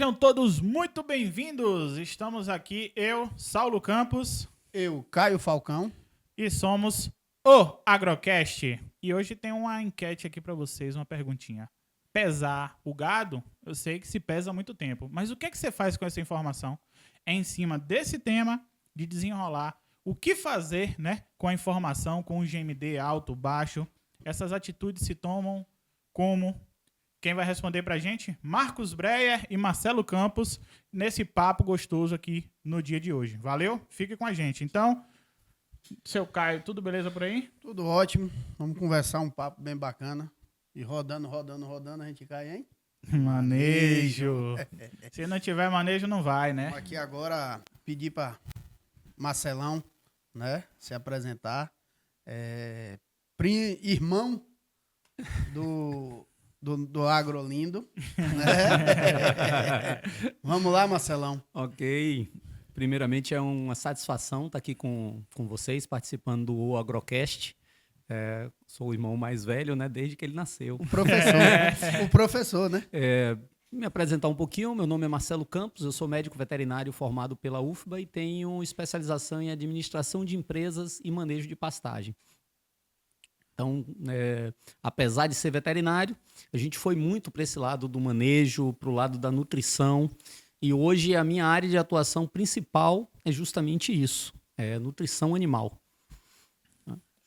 Sejam todos muito bem-vindos. Estamos aqui, eu, Saulo Campos. Eu, Caio Falcão. E somos o Agrocast. E hoje tem uma enquete aqui pra vocês, uma perguntinha. Pesar o gado, eu sei que se pesa há muito tempo, mas o que é que você faz com essa informação? É em cima desse tema de desenrolar o que fazer, né, com a informação, com o GMD alto, baixo. Essas atitudes se tomam como... Quem vai responder pra gente? Marcos Breyer e Marcelo Campos, nesse papo gostoso aqui no dia de hoje. Valeu? Fique com a gente. Então, seu Caio, tudo beleza por aí? Tudo ótimo. Vamos conversar um papo bem bacana. E rodando, a gente cai, hein? Manejo. Se não tiver manejo, não vai, né? Vamos aqui agora pedir para Marcelão, né, se apresentar. Irmão do Agrolindo. Né? Vamos lá, Marcelão. Ok. Primeiramente, é uma satisfação estar aqui com vocês, participando do Agrocast. Sou o irmão mais velho, né, desde que ele nasceu. O professor, né? Me apresentar um pouquinho, meu nome é Marcelo Campos, eu sou médico veterinário formado pela UFBA e tenho especialização em administração de empresas e manejo de pastagem. Então, apesar de ser veterinário, a gente foi muito para esse lado do manejo, para o lado da nutrição. E hoje a minha área de atuação principal é justamente isso, nutrição animal.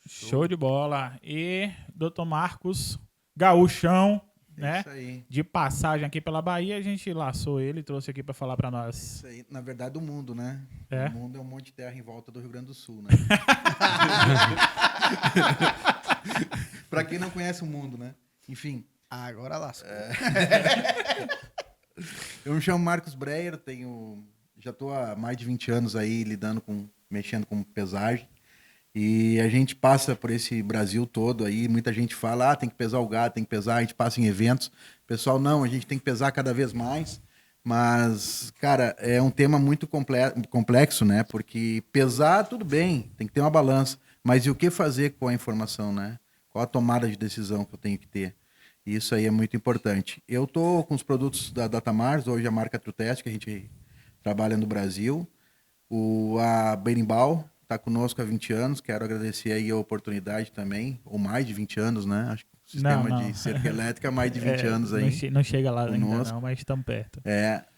Show de bola. E Dr. Marcos, gaúchão, né? Isso aí. De passagem aqui pela Bahia, a gente laçou ele e trouxe aqui para falar para nós. Isso aí. Na verdade, o mundo, né? É? O mundo é um monte de terra em volta do Rio Grande do Sul, né? Pra quem não conhece o mundo, né? Enfim. Agora lascou. Eu me chamo Marcos Breyer, já estou há mais de 20 anos aí mexendo com pesagem. E a gente passa por esse Brasil todo aí, muita gente fala, tem que pesar o gado, tem que pesar, a gente passa em eventos. Pessoal, não, a gente tem que pesar cada vez mais. Mas, cara, é um tema muito complexo, né? Porque pesar, tudo bem, tem que ter uma balança. Mas e o que fazer com a informação, né? Qual a tomada de decisão que eu tenho que ter? Isso aí é muito importante. Eu estou com os produtos da Datamars, hoje a marca Trutest, que a gente trabalha no Brasil. A Berimbau está conosco há 20 anos, quero agradecer aí a oportunidade também, ou mais de 20 anos, né? Acho que o sistema de cerca elétrica há mais de 20 anos aí. Não chega lá conosco. ainda não, mas estamos perto.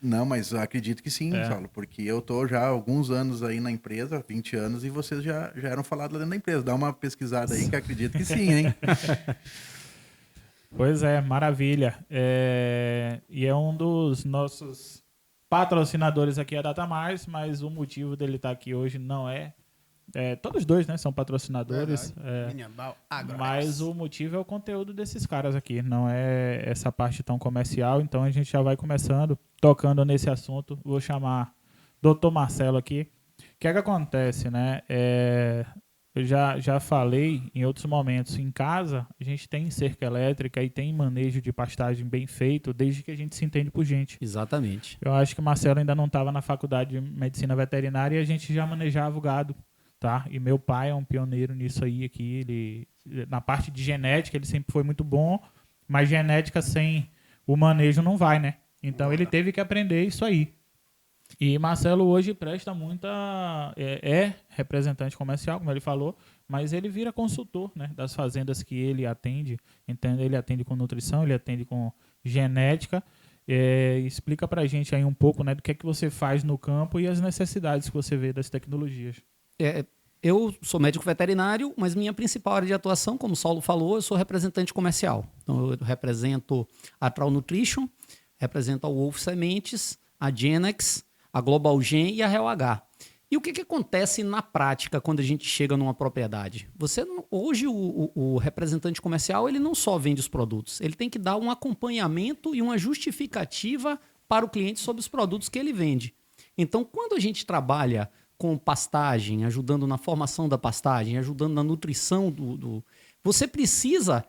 Não, mas eu acredito que sim, Saulo, porque eu estou já há alguns anos aí na empresa, 20 anos, e vocês já eram falados lá dentro da empresa. Dá uma pesquisada aí que acredito que sim, hein? Pois é, maravilha. E é um dos nossos patrocinadores aqui, a Datamars, mas o motivo dele estar aqui hoje não é... todos dois, né, são patrocinadores, mas o motivo é o conteúdo desses caras aqui, não é essa parte tão comercial, então a gente já vai começando, tocando nesse assunto. Vou chamar Dr. Marcelo aqui. O que é que acontece, né? Eu já falei em outros momentos, em casa a gente tem cerca elétrica e tem manejo de pastagem bem feito desde que a gente se entende por gente. Exatamente. Eu acho que o Marcelo ainda não estava na faculdade de medicina veterinária e a gente já manejava o gado. Tá? E meu pai é um pioneiro nisso aí aqui. Ele, na parte de genética, ele sempre foi muito bom, mas genética sem o manejo não vai, né? Então ele teve que aprender isso aí. E Marcelo hoje presta muita... É representante comercial, como ele falou, mas ele vira consultor, né, das fazendas que ele atende. Então ele atende com nutrição, ele atende com genética. Explica pra gente aí um pouco, né, do que é que você faz no campo e as necessidades que você vê das tecnologias. Eu sou médico veterinário, mas minha principal área de atuação, como o Saulo falou, eu sou representante comercial. Então, eu represento a Trau Nutrition, represento a Wolf Sementes, a Genex, a Global Gen e a Real H. E o que acontece na prática quando a gente chega numa propriedade? Hoje, o representante comercial ele não só vende os produtos, ele tem que dar um acompanhamento e uma justificativa para o cliente sobre os produtos que ele vende. Então, quando a gente trabalha com pastagem, ajudando na formação da pastagem, ajudando na nutrição você precisa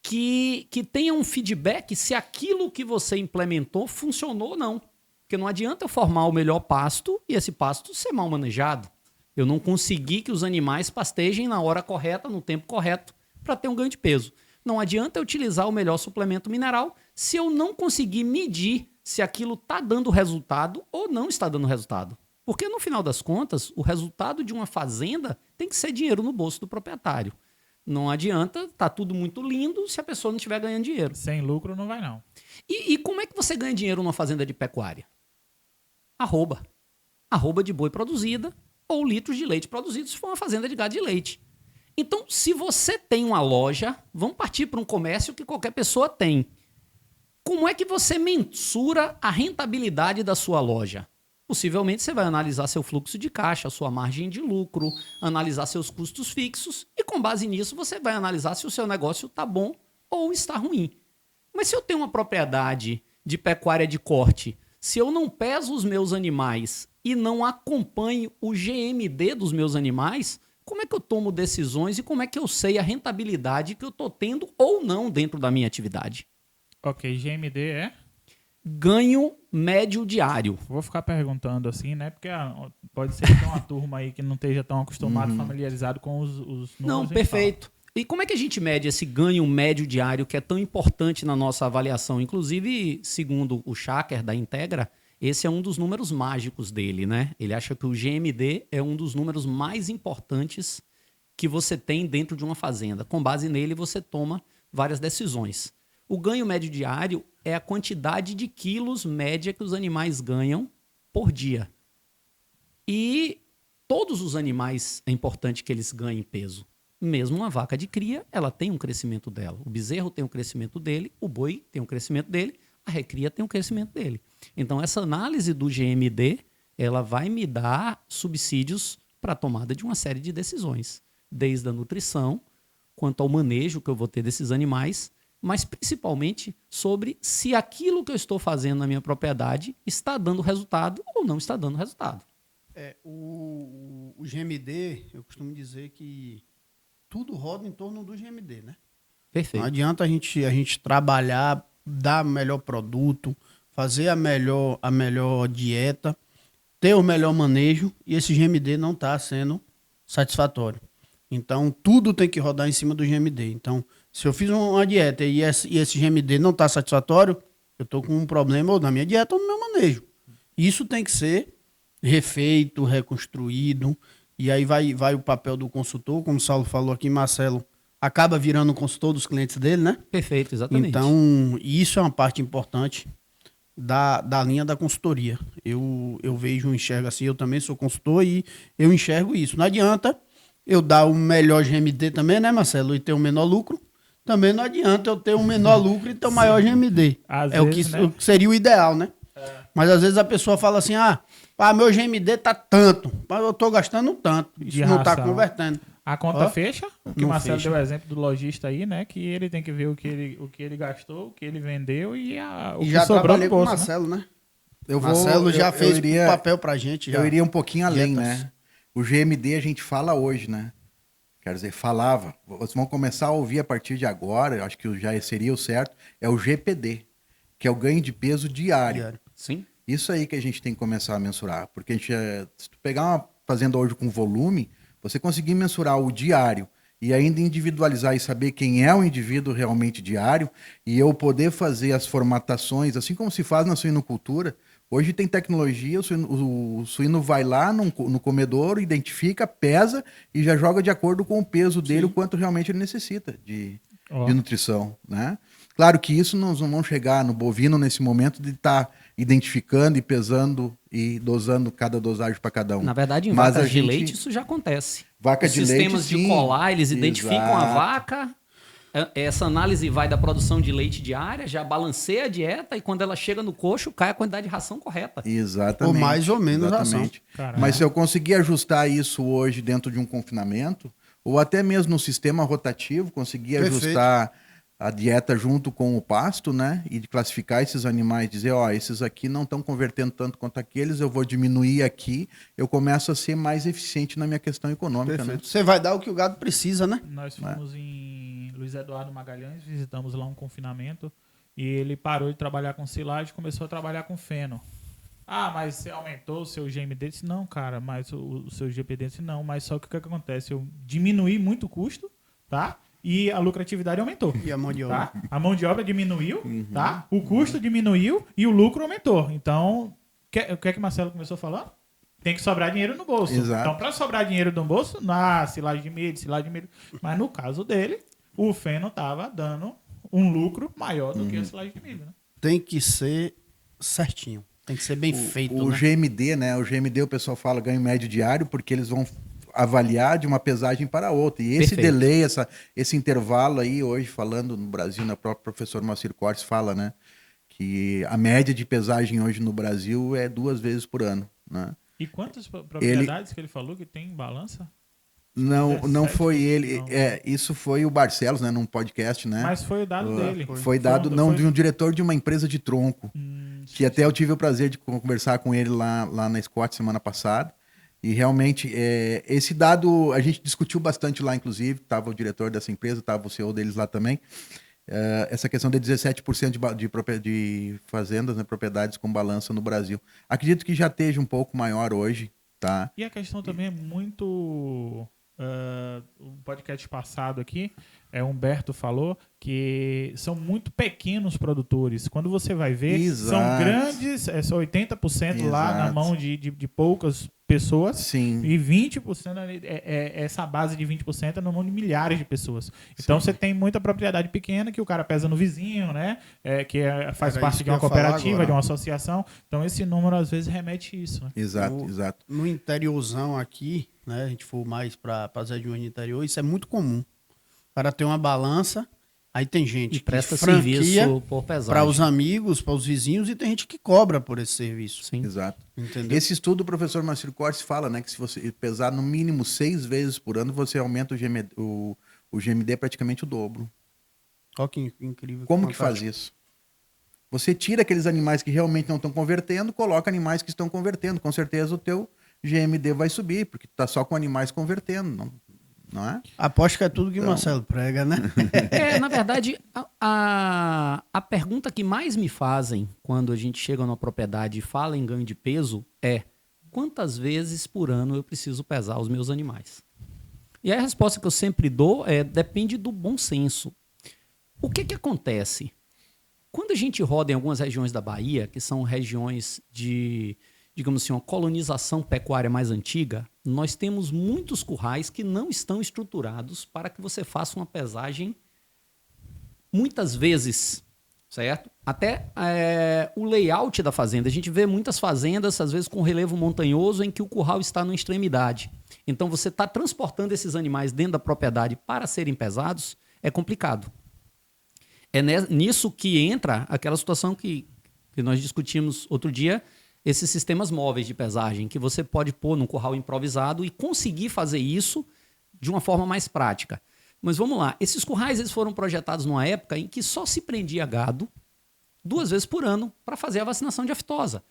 que tenha um feedback se aquilo que você implementou funcionou ou não. Porque não adianta eu formar o melhor pasto e esse pasto ser mal manejado. Eu não consegui que os animais pastejem na hora correta, no tempo correto, para ter um ganho de peso. Não adianta eu utilizar o melhor suplemento mineral se eu não conseguir medir se aquilo está dando resultado ou não está dando resultado. Porque, no final das contas, o resultado de uma fazenda tem que ser dinheiro no bolso do proprietário. Não adianta, tá tudo muito lindo se a pessoa não estiver ganhando dinheiro. Sem lucro não vai, não. E como é que você ganha dinheiro numa fazenda de pecuária? Arroba. Arroba de boi produzida ou litros de leite produzidos se for uma fazenda de gado de leite. Então, se você tem uma loja, vamos partir para um comércio que qualquer pessoa tem. Como é que você mensura a rentabilidade da sua loja? Possivelmente você vai analisar seu fluxo de caixa, sua margem de lucro, analisar seus custos fixos e com base nisso você vai analisar se o seu negócio está bom ou está ruim. Mas se eu tenho uma propriedade de pecuária de corte, se eu não peso os meus animais e não acompanho o GMD dos meus animais, como é que eu tomo decisões e como é que eu sei a rentabilidade que eu estou tendo ou não dentro da minha atividade? Ok, GMD é? Ganho médio diário. Vou ficar perguntando assim, né? Porque pode ser que tenha uma turma aí que não esteja tão acostumado, familiarizado com os números. Não, perfeito. E como é que a gente mede esse ganho médio diário que é tão importante na nossa avaliação? Inclusive, segundo o Schacker da Integra, esse é um dos números mágicos dele, né? Ele acha que o GMD é um dos números mais importantes que você tem dentro de uma fazenda. Com base nele, você toma várias decisões. O ganho médio diário é a quantidade de quilos média que os animais ganham por dia. E todos os animais é importante que eles ganhem peso. Mesmo uma vaca de cria, ela tem um crescimento dela. O bezerro tem um crescimento dele, o boi tem um crescimento dele, a recria tem um crescimento dele. Então, essa análise do GMD, ela vai me dar subsídios para a tomada de uma série de decisões. Desde a nutrição, quanto ao manejo que eu vou ter desses animais, mas principalmente sobre se aquilo que eu estou fazendo na minha propriedade está dando resultado ou não está dando resultado. O GMD, eu costumo dizer que tudo roda em torno do GMD, né? Perfeito. Não adianta a gente trabalhar, dar o melhor produto, fazer a melhor dieta, ter o melhor manejo e esse GMD não está sendo satisfatório. Então, tudo tem que rodar em cima do GMD. Então, se eu fiz uma dieta e esse GMD não está satisfatório, eu estou com um problema ou na minha dieta ou no meu manejo. Isso tem que ser refeito, reconstruído, e aí vai o papel do consultor, como o Saulo falou aqui, Marcelo acaba virando o consultor dos clientes dele, né? Perfeito, exatamente. Então, isso é uma parte importante da linha da consultoria. Eu vejo, enxergo assim, eu também sou consultor e eu enxergo isso. Não adianta eu dar o melhor GMD também, né, Marcelo, e ter o menor lucro. Também não adianta eu ter um menor lucro e ter o maior GMD. Às é vezes, o que seria o ideal, né? Mas às vezes a pessoa fala assim, meu GMD tá tanto, mas eu tô gastando tanto. Isso não tá convertendo. A conta fecha? O que o Marcelo fecha. deu o exemplo do lojista aí, né? Que ele tem que ver o que ele gastou, o que ele vendeu e o que já sobrou trabalhei no com o bolso, né? Marcelo, né? Marcelo já fez o papel pra gente. Eu iria um pouquinho além, Dietas. né? O GMD a gente fala hoje, né? Quer dizer, falava. Vocês vão começar a ouvir a partir de agora, eu acho que já seria o certo, é o GPD, que é o ganho de peso diário. Sim. Isso aí que a gente tem que começar a mensurar. Porque se tu pegar uma fazenda hoje com volume, você conseguir mensurar o diário e ainda individualizar e saber quem é o indivíduo realmente diário e eu poder fazer as formatações, assim como se faz na suinocultura. Hoje tem tecnologia, o suíno vai lá no comedouro, identifica, pesa e já joga de acordo com o peso dele, o quanto realmente ele necessita de nutrição, né? Claro que isso nós não vamos chegar no bovino nesse momento de estar identificando e pesando e dosando cada dosagem para cada um. Na verdade, em vacas de leite isso já acontece. Vaca de leite, sistemas de colar, eles identificam a Exato. vaca. Essa análise vai da produção de leite diária, já balanceia a dieta e quando ela chega no coxo, cai a quantidade de ração correta. Exatamente. Ou mais ou menos ração. Mas se eu conseguir ajustar isso hoje dentro de um confinamento, ou até mesmo no sistema rotativo, conseguir ajustar a dieta junto com o pasto, né? E de classificar esses animais, dizer, esses aqui não estão convertendo tanto quanto aqueles, eu vou diminuir aqui, eu começo a ser mais eficiente na minha questão econômica, né? Você vai dar o que o gado precisa, né? Nós fomos em Luiz Eduardo Magalhães, visitamos lá um confinamento e ele parou de trabalhar com silagem e começou a trabalhar com feno. Mas você aumentou o seu GMD? Eu disse, não, cara, mas o seu GPD disse, não, mas só que o que acontece? Eu diminuí muito o custo, tá? e a lucratividade aumentou. E a mão de obra. Tá? A mão de obra diminuiu, tá? O custo diminuiu e o lucro aumentou. Então, o que é que o Marcelo começou a falar? Tem que sobrar dinheiro no bolso. Exato. Então, para sobrar dinheiro no bolso, silagem de milho. Mas no caso dele, o feno estava dando um lucro maior do que a silagem de milho, né? Tem que ser certinho. Tem que ser bem feito, O né? GMD, né? O GMD o pessoal fala ganho médio diário porque eles vão avaliar de uma pesagem para outra. E esse Perfeito. delay, esse intervalo aí, hoje falando no Brasil, na própria professor Moacir Cortes fala, né? Que a média de pesagem hoje no Brasil é 2 vezes por ano, né? E quantas propriedades que ele falou que tem em balança? Não 17, foi ele. não. Isso foi o Barcelos, né? Num podcast, né? Mas foi o dado dele. Foi dado, de um diretor de uma empresa de tronco. Que até eu tive o prazer de conversar com ele lá na Scott semana passada. E realmente, esse dado a gente discutiu bastante lá, inclusive. Estava o diretor dessa empresa, estava o CEO deles lá também. Essa questão de 17% de fazendas, né, propriedades com balança no Brasil. Acredito que já esteja um pouco maior hoje, tá? E a questão também é muito... o podcast passado aqui, Humberto falou que são muito pequenos produtores. Quando você vai ver, Exato. são grandes, são 80% lá na Exato. mão de poucas pessoas. Sim. E 20%, essa base de 20% é na mão de milhares de pessoas. Então você tem muita propriedade pequena que o cara pesa no vizinho, né? Faz Era parte isso de que eu uma ia falar cooperativa, agora. de uma associação. Então esse número às vezes remete a isso, né? Exato, exato. No interiorzão aqui, né? A gente for mais para as regiões do interior, isso é muito comum. O cara tem uma balança, aí tem gente E presta que franquia serviço por pesagem. para os amigos, para os vizinhos, e tem gente que cobra por esse serviço. Sim. Exato. Entendeu? Esse estudo, o professor Marcelo Cortes fala, né, que se você pesar no mínimo 6 vezes por ano, você aumenta o GMD praticamente o dobro. Olha que incrível. Como que fantástico. faz isso? Você tira aqueles animais que realmente não estão convertendo, coloca animais que estão convertendo. Com certeza o teu GMD vai subir, porque tu tá só com animais convertendo, não é? Aposto que é tudo que o Marcelo prega, né? Na verdade, a pergunta que mais me fazem quando a gente chega numa propriedade e fala em ganho de peso é: quantas vezes por ano eu preciso pesar os meus animais? E a resposta que eu sempre dou depende do bom senso. O que acontece? Quando a gente roda em algumas regiões da Bahia, que são regiões de, digamos assim, uma colonização pecuária mais antiga, nós temos muitos currais que não estão estruturados para que você faça uma pesagem muitas vezes, certo? Até o layout da fazenda. A gente vê muitas fazendas, às vezes com relevo montanhoso, em que o curral está numa extremidade. Então, você está transportando esses animais dentro da propriedade para serem pesados, é complicado. É nisso que entra aquela situação que nós discutimos outro dia, esses sistemas móveis de pesagem, que você pode pôr num curral improvisado e conseguir fazer isso de uma forma mais prática. Mas vamos lá, esses currais eles foram projetados numa época em que só se prendia gado 2 vezes por ano para fazer a vacinação de aftosa.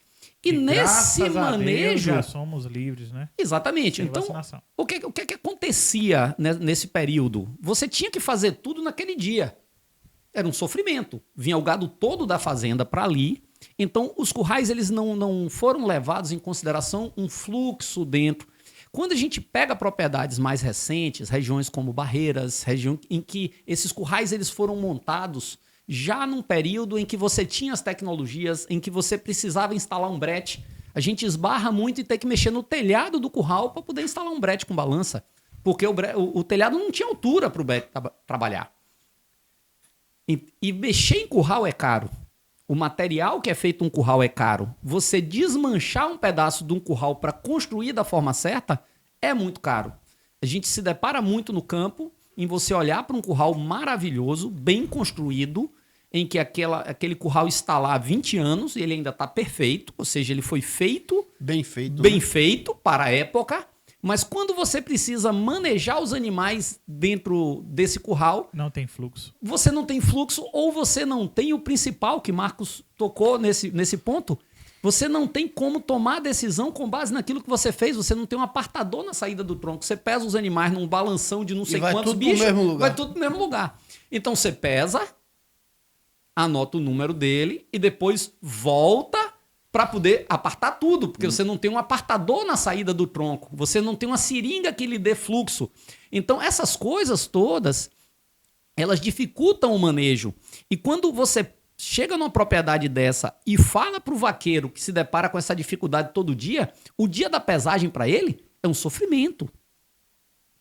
E nesse graças a Deus manejo... já somos livres, né? Exatamente. Sem Então, vacinação. o que acontecia nesse período? Você tinha que fazer tudo naquele dia. Era um sofrimento. Vinha o gado todo da fazenda para ali. Então, os currais eles não foram levados em consideração um fluxo dentro. Quando a gente pega propriedades mais recentes, regiões como Barreiras, região em que esses currais eles foram montados já num período em que você tinha as tecnologias, em que você precisava instalar um brete, a gente esbarra muito em ter que mexer no telhado do curral para poder instalar um brete com balança. Porque o telhado não tinha altura para o brete trabalhar. E mexer em curral é caro. O material que é feito um curral é caro. Você desmanchar um pedaço de um curral para construir da forma certa é muito caro. A gente se depara muito no campo em você olhar para um curral maravilhoso, bem construído, em que aquele curral está lá há 20 anos e ele ainda está perfeito, ou seja, ele foi feito, Bem feito. bem né? feito para a época, mas quando você precisa manejar os animais dentro desse curral, Não tem fluxo. você não tem fluxo ou você não tem o principal, que Marcos tocou nesse ponto, você não tem como tomar a decisão com base naquilo que você fez, você não tem um apartador na saída do tronco, você pesa os animais num balanção de não sei vai quantos tudo no bichos, mesmo lugar. vai tudo no mesmo lugar. Então você pesa, anota o número dele e depois volta para poder apartar tudo, porque você não tem um apartador na saída do tronco, você não tem uma seringa que lhe dê fluxo. Então essas coisas todas, elas dificultam o manejo. E quando você chega numa propriedade dessa e fala para o vaqueiro que se depara com essa dificuldade todo dia, o dia da pesagem para ele é um sofrimento.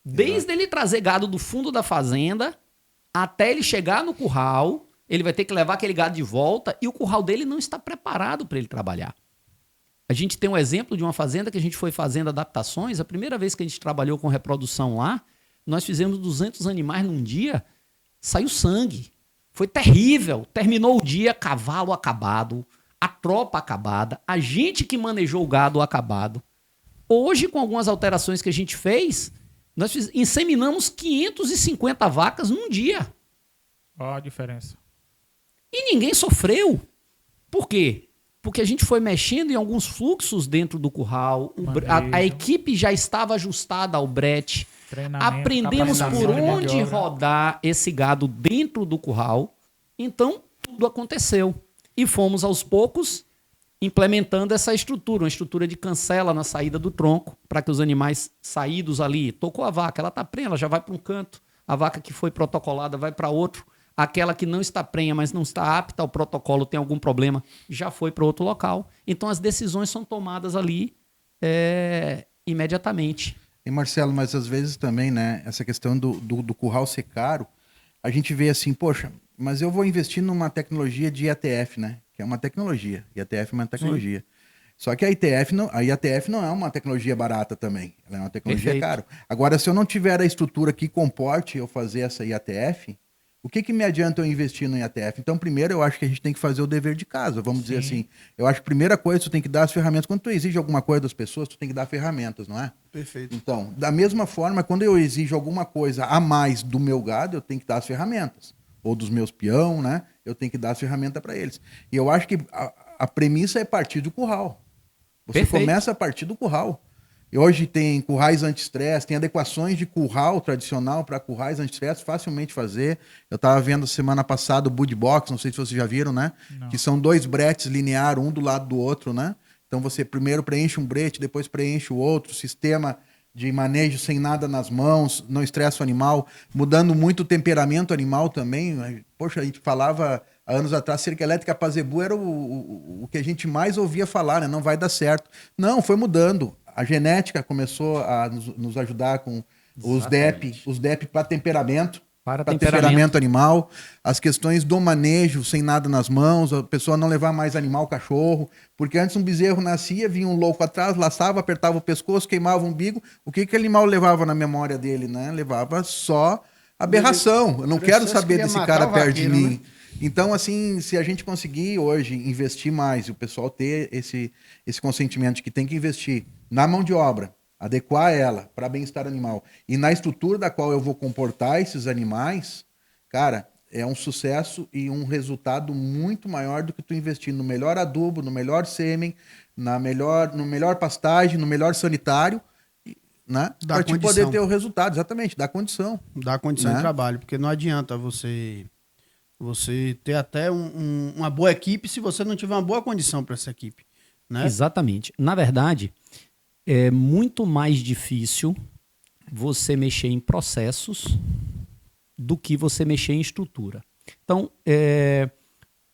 Desde ele trazer gado do fundo da fazenda até ele chegar no curral, ele vai ter que levar aquele gado de volta e o curral dele não está preparado para ele trabalhar. A gente tem um exemplo de uma fazenda que a gente foi fazendo adaptações. A primeira vez que a gente trabalhou com reprodução lá, nós fizemos 200 animais num dia, saiu sangue. Foi terrível. Terminou o dia, cavalo acabado, a tropa acabada, a gente que manejou o gado acabado. Hoje, com algumas alterações que a gente fez, nós inseminamos 550 vacas num dia. Olha a diferença. E ninguém sofreu. Por quê? Porque a gente foi mexendo em alguns fluxos dentro do curral, a equipe já estava ajustada ao brete, aprendemos por onde rodar esse gado dentro do curral, então tudo aconteceu. E fomos aos poucos implementando essa estrutura, uma estrutura de cancela na saída do tronco, para que os animais saídos ali, tocou a vaca, ela está prenha, ela já vai para um canto, a vaca que foi protocolada vai para outro, aquela que não está prenha, mas não está apta ao protocolo, tem algum problema, já foi para outro local. Então as decisões são tomadas ali imediatamente. E Marcelo, mas às vezes também, né, essa questão do curral ser caro, a gente vê assim, poxa, mas eu vou investir numa tecnologia de IATF, né? Que é uma tecnologia. IATF é uma tecnologia. Sim. Só que a IATF não é uma tecnologia barata também. Ela é uma tecnologia cara. Agora, se eu não tiver a estrutura que comporte eu fazer essa IATF, o que me adianta eu investir no IATF? Então, primeiro, eu acho que a gente tem que fazer o dever de casa, vamos dizer assim. Eu acho que a primeira coisa, tu tem que dar as ferramentas. Quando tu exige alguma coisa das pessoas, tu tem que dar ferramentas, não é? Perfeito. Então, da mesma forma, quando eu exijo alguma coisa a mais do meu gado, eu tenho que dar as ferramentas. Ou dos meus peão, né? Eu tenho que dar as ferramentas para eles. E eu acho que a premissa é partir do curral. Você começa a partir do curral. E hoje tem currais anti-estresse, tem adequações de curral tradicional para currais anti-estresse, facilmente fazer. Eu estava vendo semana passada o Bud Box, não sei se vocês já viram, né? Não. Que são 2 bretes lineares, um do lado do outro, né? Então você primeiro preenche um brete, depois preenche o outro, sistema de manejo sem nada nas mãos, não estressa o animal, mudando muito o temperamento animal também. Poxa, a gente falava há anos atrás, cerca elétrica para zebu era o que a gente mais ouvia falar, né? Não vai dar certo. Não, foi mudando. A genética começou a nos ajudar com os DEP para temperamento. Para temperamento animal, as questões do manejo sem nada nas mãos, a pessoa não levar mais animal, cachorro, porque antes um bezerro nascia, vinha um louco atrás, laçava, apertava o pescoço, queimava o umbigo. O que aquele animal levava na memória dele, né? Levava só aberração. Eu não quero saber desse cara perto de mim. Né? Então, assim, se a gente conseguir hoje investir mais e o pessoal ter esse consentimento de que tem que investir na mão de obra, adequar ela para bem-estar animal e na estrutura da qual eu vou comportar esses animais, cara, é um sucesso e um resultado muito maior do que tu investir no melhor adubo, no melhor sêmen, no melhor pastagem, no melhor sanitário, né? Para te poder ter o resultado, exatamente, dá condição. Dá condição, né? De trabalho, porque não adianta você ter até uma boa equipe se você não tiver uma boa condição para essa equipe, né? Exatamente. Na verdade, é muito mais difícil você mexer em processos do que você mexer em estrutura. Então,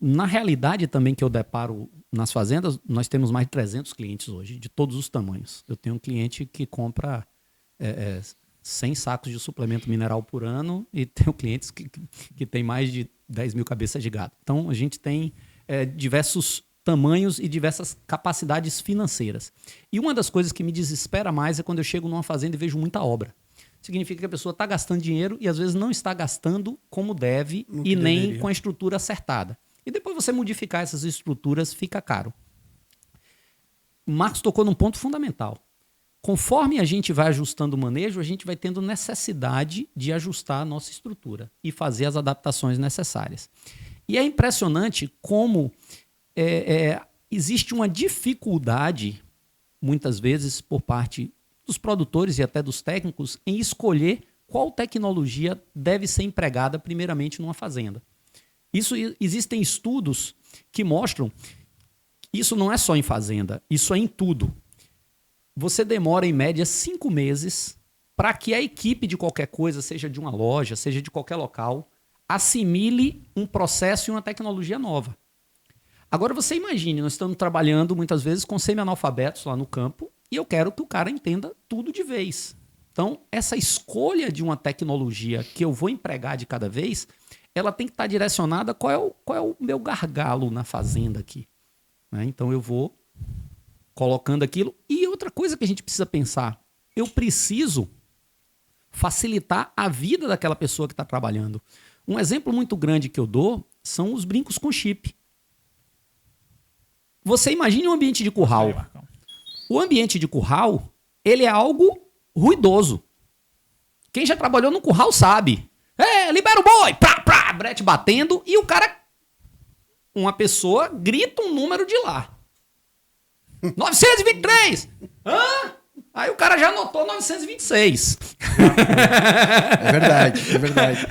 na realidade também que eu deparo nas fazendas, nós temos mais de 300 clientes hoje, de todos os tamanhos. Eu tenho um cliente que compra 100 sacos de suplemento mineral por ano e tenho clientes que tem mais de 10 mil cabeças de gado. Então, a gente tem diversos tamanhos e diversas capacidades financeiras. E uma das coisas que me desespera mais é quando eu chego numa fazenda e vejo muita obra. Significa que a pessoa está gastando dinheiro e às vezes não está gastando como deve e nem com a estrutura acertada. E depois você modificar essas estruturas fica caro. O Marcos tocou num ponto fundamental. Conforme a gente vai ajustando o manejo, a gente vai tendo necessidade de ajustar a nossa estrutura e fazer as adaptações necessárias. E é impressionante como existe uma dificuldade, muitas vezes, por parte dos produtores e até dos técnicos, em escolher qual tecnologia deve ser empregada primeiramente numa fazenda. Existem estudos que mostram que isso não é só em fazenda, isso é em tudo. Você demora, em média, 5 meses para que a equipe de qualquer coisa, seja de uma loja, seja de qualquer local, assimile um processo e uma tecnologia nova. Agora você imagine, nós estamos trabalhando muitas vezes com semi-analfabetos lá no campo e eu quero que o cara entenda tudo de vez. Então, essa escolha de uma tecnologia que eu vou empregar de cada vez, ela tem que estar direcionada a qual é o meu gargalo na fazenda aqui. Né? Então, eu vou colocando aquilo. E outra coisa que a gente precisa pensar, eu preciso facilitar a vida daquela pessoa que está trabalhando. Um exemplo muito grande que eu dou são os brincos com chip. Você imagine um ambiente de curral. O ambiente de curral, ele é algo ruidoso. Quem já trabalhou no curral sabe. Libera o boi! Brete batendo e o cara, uma pessoa, grita um número de lá. 923! Hã? Aí o cara já anotou 926. É verdade, é verdade.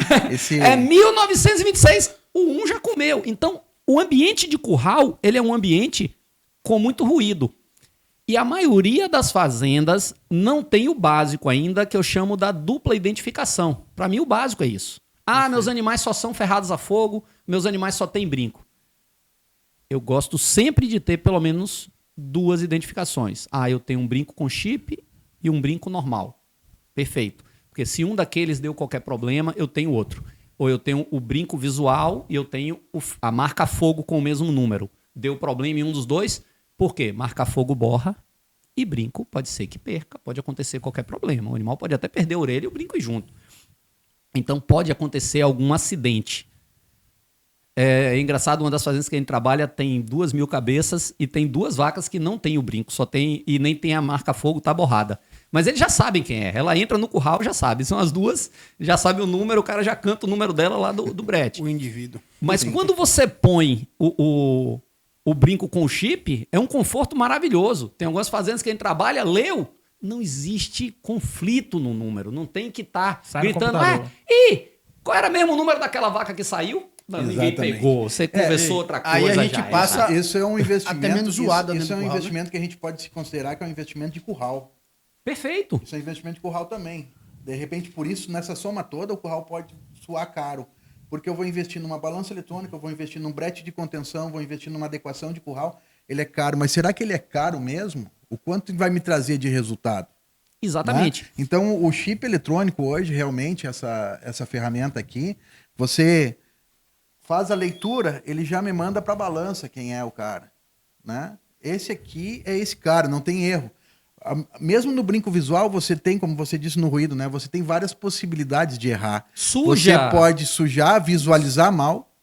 É 1926, o 1 já comeu. Então, o ambiente de curral, ele é um ambiente com muito ruído. E a maioria das fazendas não tem o básico ainda, que eu chamo da dupla identificação. Para mim, o básico é isso. Meus animais só são ferrados a fogo, meus animais só têm brinco. Eu gosto sempre de ter pelo menos 2 identificações. Eu tenho um brinco com chip e um brinco normal. Perfeito. Porque se um daqueles deu qualquer problema, eu tenho outro. Ou eu tenho o brinco visual e eu tenho a marca fogo com o mesmo número. Deu problema em um dos dois, por quê? Marca fogo borra e brinco pode ser que perca, pode acontecer qualquer problema. O animal pode até perder a orelha e o brinco ir junto. Então pode acontecer algum acidente. É engraçado, uma das fazendas que a gente trabalha tem 2.000 cabeças e tem 2 vacas que não tem o brinco, só tem e nem tem a marca fogo, tá borrada. Mas eles já sabem quem é. Ela entra no curral, já sabe. São as 2, já sabe o número, o cara já canta o número dela lá do brete. O indivíduo. Mas quando você põe o brinco com o chip, é um conforto maravilhoso. Tem algumas fazendas que a gente trabalha, leu, não existe conflito no número. Não tem que estar gritando. Qual era mesmo o número daquela vaca que saiu? Não, ninguém pegou. Você conversou outra coisa. Aí a gente passa. Isso é um investimento. Até menos zoada, isso é um curral, investimento que a gente pode se considerar que é um investimento de curral. Perfeito. Isso é um investimento de curral também. De repente, por isso, nessa soma toda, o curral pode soar caro. Porque eu vou investir numa balança eletrônica, eu vou investir num brete de contenção, vou investir numa adequação de curral. Ele é caro, mas será que ele é caro mesmo? O quanto vai me trazer de resultado? Exatamente. Né? Então, o chip eletrônico hoje, realmente, essa ferramenta aqui, você faz a leitura, ele já me manda para a balança quem é o cara. Né? Esse aqui é esse cara, não tem erro. Mesmo no brinco visual, você tem, como você disse no ruído, né? Você tem várias possibilidades de errar. Suja! Você pode sujar, visualizar mal,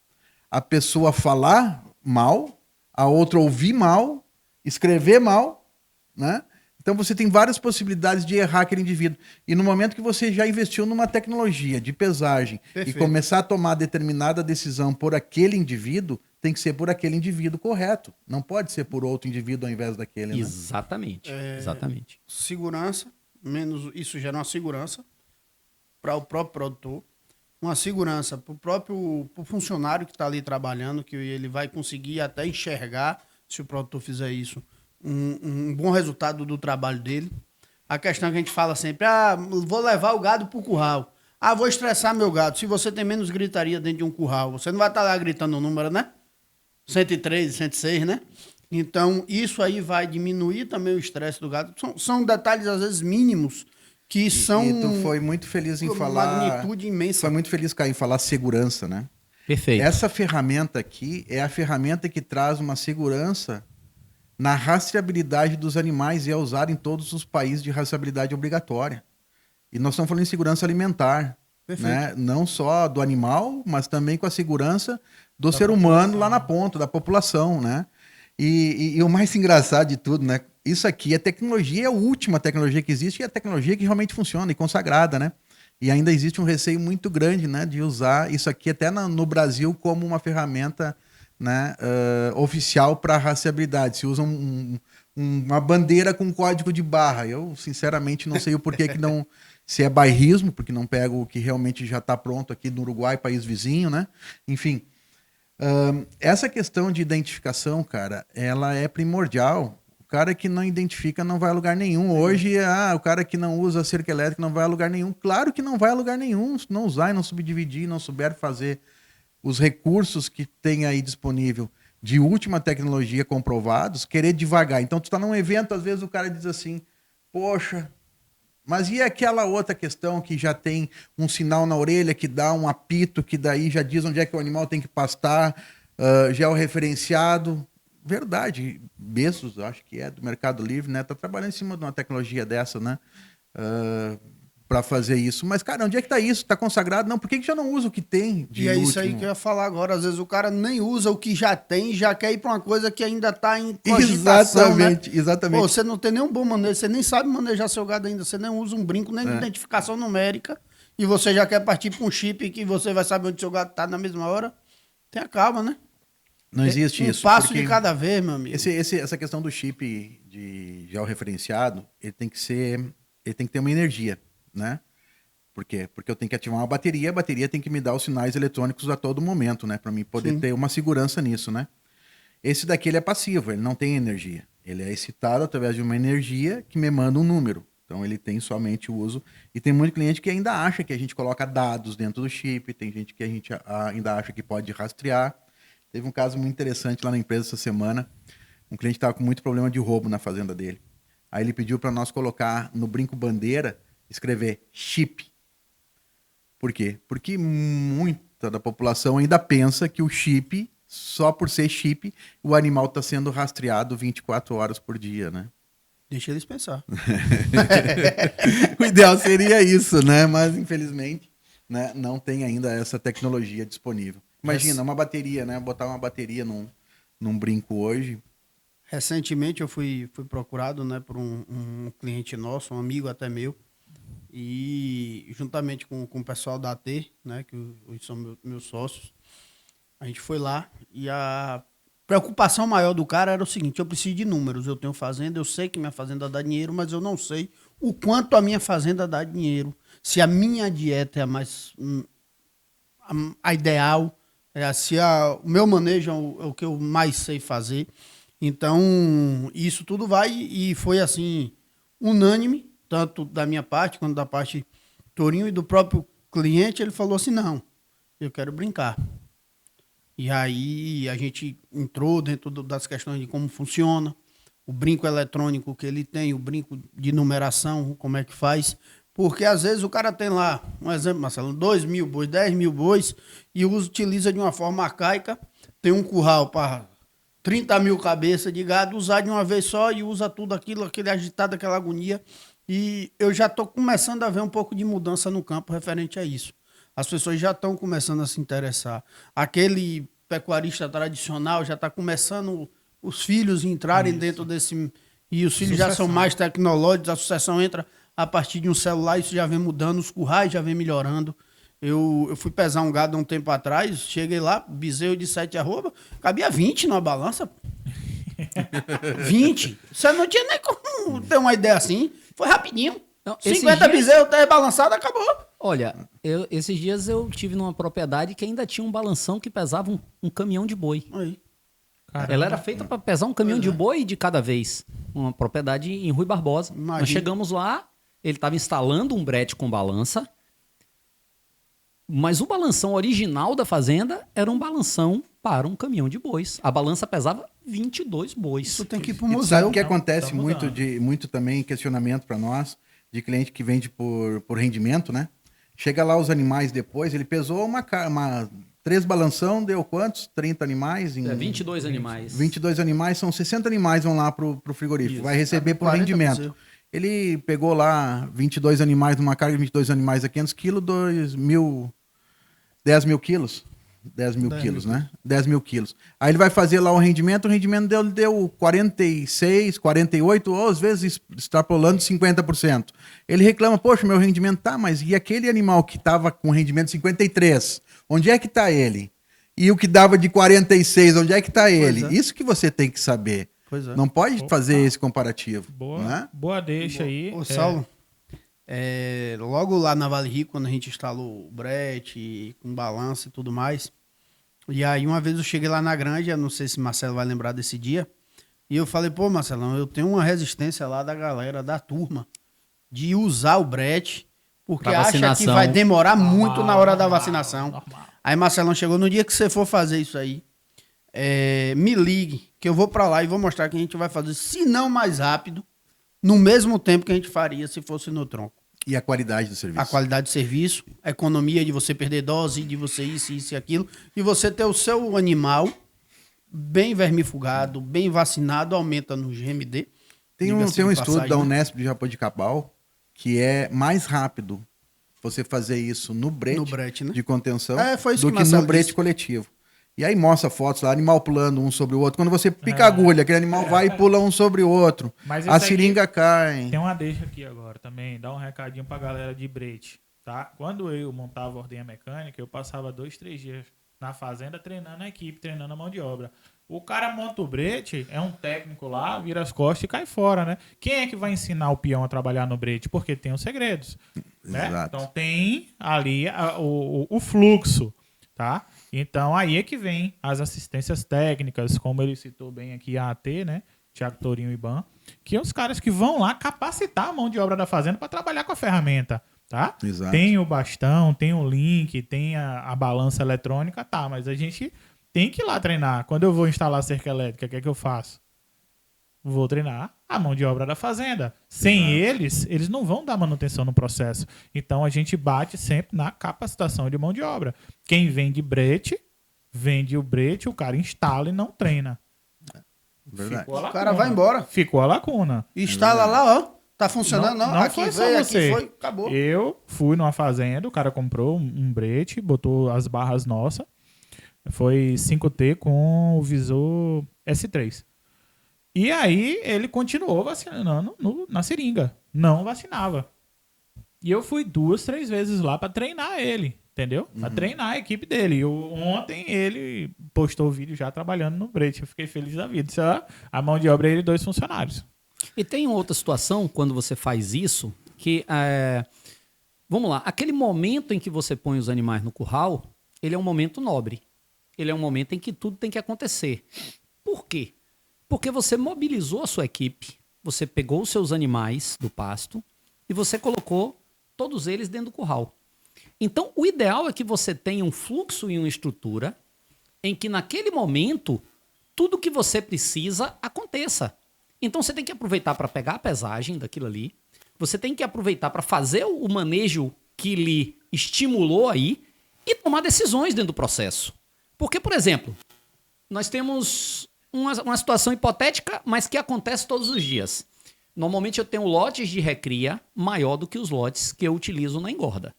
a pessoa falar mal, a outra ouvir mal, escrever mal, né? Então você tem várias possibilidades de errar aquele indivíduo. E no momento que você já investiu numa tecnologia de pesagem e começar a tomar determinada decisão por aquele indivíduo, tem que ser por aquele indivíduo correto. Não pode ser por outro indivíduo ao invés daquele. Né? Exatamente. Exatamente. Segurança, menos isso gera uma segurança para o próprio produtor, uma segurança para o próprio funcionário que está ali trabalhando, que ele vai conseguir até enxergar, se o produtor fizer isso, um bom resultado do trabalho dele. A questão que a gente fala sempre, vou levar o gado para o curral. Vou estressar meu gado. Se você tem menos gritaria dentro de um curral, você não vai estar lá gritando o número, né? 103, 106, né? Então, isso aí vai diminuir também o estresse do gado. São detalhes, às vezes, mínimos, que são... E tu foi muito feliz em falar... magnitude imensa. Foi muito feliz, Caio, em falar segurança, né? Perfeito. Essa ferramenta aqui é a ferramenta que traz uma segurança na rastreabilidade dos animais e é usada em todos os países de rastreabilidade obrigatória. E nós estamos falando em segurança alimentar. Né? Não só do animal, mas também com a segurança do ser humano lá na ponta, da população. Né? E o mais engraçado de tudo, né? Isso aqui é tecnologia, é a última tecnologia que existe e é a tecnologia que realmente funciona e consagrada. Né? E ainda existe um receio muito grande, né, de usar isso aqui até no Brasil como uma ferramenta, né, oficial para rastreabilidade. Se usa uma bandeira com código de barra. Eu, sinceramente, não sei o porquê que não... Se é bairrismo, porque não pego o que realmente já está pronto aqui no Uruguai, país vizinho, né? Enfim, essa questão de identificação, cara, ela é primordial cara que não identifica não vai a lugar nenhum. Hoje, o cara que não usa cerca elétrica não vai a lugar nenhum. Claro que não vai a lugar nenhum. Se não usar e não subdividir, não souber fazer os recursos que tem aí disponível de última tecnologia comprovados, querer devagar. Então, tu tá num evento, às vezes o cara diz assim, poxa, mas e aquela outra questão que já tem um sinal na orelha, que dá um apito, que daí já diz onde é que o animal tem que pastar, já é o referenciado. Verdade, Bezos, acho que é do Mercado Livre, né? Tá trabalhando em cima de uma tecnologia dessa, né? Para fazer isso. Mas, cara, onde é que tá isso? Tá consagrado? Não, por que já não usa o que tem de E é último? isso aí que eu ia falar agora. Às vezes o cara nem usa o que já tem, já quer ir para uma coisa que ainda tá em cogitação, Exatamente, né? exatamente. Pô, você não tem nenhum bom manejo, você nem sabe manejar seu gado ainda, você nem usa um brinco, nem de identificação numérica, e você já quer partir para um chip que você vai saber onde seu gado tá na mesma hora. Tenha calma, né? Não existe Um isso. passo porque de cada vez, meu amigo. essa questão do chip de georreferenciado, ele tem que ter uma energia, né? Por quê? Porque eu tenho que ativar uma bateria, a bateria tem que me dar os sinais eletrônicos a todo momento, né? Para mim poder ter uma segurança nisso, né? Esse daqui ele é passivo, ele não tem energia. Ele é excitado através de uma energia que me manda um número. Então ele tem somente o uso. E tem muito cliente que ainda acha que a gente coloca dados dentro do chip, tem gente que a gente ainda acha que pode rastrear. Teve um caso muito interessante lá na empresa essa semana. Um cliente estava com muito problema de roubo na fazenda dele. Aí ele pediu para nós colocar no brinco bandeira, escrever chip. Por quê? Porque muita da população ainda pensa que o chip, só por ser chip, o animal está sendo rastreado 24 horas por dia, né? Deixa eles pensar. O ideal seria isso, né? Mas, infelizmente, né, não tem ainda essa tecnologia disponível. Imagina, uma bateria, né? Botar uma bateria num brinco hoje. Recentemente eu fui procurado, né, por um cliente nosso, um amigo até meu, e juntamente com o pessoal da AT, né, que hoje são meus sócios, a gente foi lá e a preocupação maior do cara era o seguinte: eu preciso de números, eu tenho fazenda, eu sei que minha fazenda dá dinheiro, mas eu não sei o quanto a minha fazenda dá dinheiro, se a minha dieta é a mais a ideal, se o meu manejo é o que eu mais sei fazer. Então, isso tudo vai, e foi assim, unânime, tanto da minha parte quanto da parte Torinho e do próprio cliente. Ele falou assim: não, eu quero brincar. E aí a gente entrou dentro das questões de como funciona, o brinco eletrônico que ele tem, o brinco de numeração, como é que faz. Porque às vezes o cara tem lá, um exemplo, Marcelo, 2.000 bois, 10.000 bois, e utiliza de uma forma arcaica, tem um curral para 30.000 cabeças de gado, usar de uma vez só e usa tudo aquilo, aquele agitado, aquela agonia. E eu já estou começando a ver um pouco de mudança no campo referente a isso. As pessoas já estão começando a se interessar. Aquele pecuarista tradicional já está começando os filhos entrarem dentro desse... E os filhos já são mais tecnológicos, a sucessão entra a partir de um celular, isso já vem mudando, os currais já vem melhorando. Eu fui pesar um gado há um tempo atrás, cheguei lá, bezerro de 7 arroba, cabia 20 numa balança. 20. Você não tinha nem como ter uma ideia assim. Foi rapidinho. Não, 50 bezerros, terra balançada, acabou. Olha, esses dias eu tive numa propriedade que ainda tinha um balanção que pesava um caminhão de boi. Aí. Caramba. Ela era feita para pesar um caminhão de boi de cada vez. Uma propriedade em Rui Barbosa. Imagina. Nós chegamos lá, ele estava instalando um brete com balança, mas o balanção original da fazenda era um balanção para um caminhão de bois. A balança pesava 22 bois. Isso tem que ir pro E tu museu. sabe o que acontece tá muito, mudando. muito também questionamento para nós, de cliente que vende por rendimento, né? Chega lá os animais depois, ele pesou 3 balanção, deu quantos? 30 animais? 22 animais. 22 animais, são 60 animais vão lá pro frigorífico. Isso. Vai receber por 40 rendimento. bezerros. Ele pegou lá 22 animais numa carga de 22 animais a 500 quilos, 10 mil quilos. 10 mil quilos, né? 10 mil quilos. Aí ele vai fazer lá o rendimento deu 46, 48, ou às vezes extrapolando 50%. Ele reclama: poxa, meu rendimento tá, mas e aquele animal que estava com rendimento de 53, onde é que está ele? E o que dava de 46, onde é que está ele? é. Isso que você tem que saber. Pois é. Não pode fazer esse comparativo. né? Boa deixa aí. Ô, Saulo, logo lá na Vale Rico, quando a gente instalou o brete, com balança e tudo mais, e aí uma vez eu cheguei lá na granja, não sei se Marcelo vai lembrar desse dia, E eu falei, pô, Marcelão, eu tenho uma resistência lá da galera, da turma, de usar o brete, porque Pra acha que vacinação. vai demorar muito na hora da Normal, vacinação. normal. Aí, Marcelão, chegou no dia que você for fazer isso aí, me ligue, que eu vou pra lá e vou mostrar que a gente vai fazer, se não mais rápido, no mesmo tempo que a gente faria se fosse no tronco. E a qualidade do serviço. A qualidade de serviço, a economia de você perder dose, de você isso e aquilo, e você ter o seu animal bem vermifugado, bem vacinado, aumenta no GMD. Tem um diga-se de estudo passagem, da né? Unesp de Jaboticabal que é mais rápido você fazer isso no brete, né? de contenção Foi isso do que o que no Marcelo brete disse. coletivo. E aí mostra fotos lá, animal pulando um sobre o outro. Quando você pica a agulha, aquele animal vai e pula um sobre o outro. Mas A esse aí seringa cai. Tem uma deixa aqui agora também, dá um recadinho pra galera de brete, tá? Quando eu montava a ordenha mecânica, eu passava 2, 3 dias na fazenda treinando a equipe, treinando a mão de obra. O cara monta o brete, é um técnico lá, vira as costas e cai fora, né? Quem é que vai ensinar o peão a trabalhar no brete? Porque tem os segredos, né? Exato. Então tem ali o fluxo, tá? Então aí é que vem as assistências técnicas, como ele citou bem aqui a AT, né? Thiago Tourinho e Ban, que é os caras que vão lá capacitar a mão de obra da fazenda para trabalhar com a ferramenta, tá? Exato. Tem o bastão, tem o link, tem a balança eletrônica, tá, mas a gente tem que ir lá treinar. Quando eu vou instalar a cerca elétrica, o que é que eu faço? Vou treinar a mão de obra da fazenda. Sem eles não vão dar manutenção no processo. Então a gente bate sempre na capacitação de mão de obra. Quem vende brete, vende o brete, o cara instala e não treina. Verdade. Ficou a O cara lacuna. vai embora. Ficou a lacuna. Instala lá, ó. Tá funcionando, não. Não Aqui foi só veio, você. aqui foi, acabou. Eu fui numa fazenda, o cara comprou um brete, botou as barras nossas. Foi 5T com o visor S3. E aí ele continuou vacinando na seringa. Não vacinava. E eu fui 2, 3 vezes lá pra treinar ele, entendeu? Pra treinar a equipe dele. E ontem ele postou o vídeo já trabalhando no brete. Eu fiquei feliz da vida. Só a mão de obra é ele e 2 funcionários. E tem outra situação, quando você faz isso, que, vamos lá, aquele momento em que você põe os animais no curral, ele é um momento nobre. Ele é um momento em que tudo tem que acontecer. Por quê? Porque você mobilizou a sua equipe, você pegou os seus animais do pasto e você colocou todos eles dentro do curral. Então, o ideal é que você tenha um fluxo e uma estrutura em que, naquele momento, tudo que você precisa aconteça. Então, você tem que aproveitar para pegar a pesagem daquilo ali, você tem que aproveitar para fazer o manejo que lhe estimulou aí e tomar decisões dentro do processo. Porque, por exemplo, nós temos uma situação hipotética, mas que acontece todos os dias. Normalmente eu tenho lotes de recria maior do que os lotes que eu utilizo na engorda.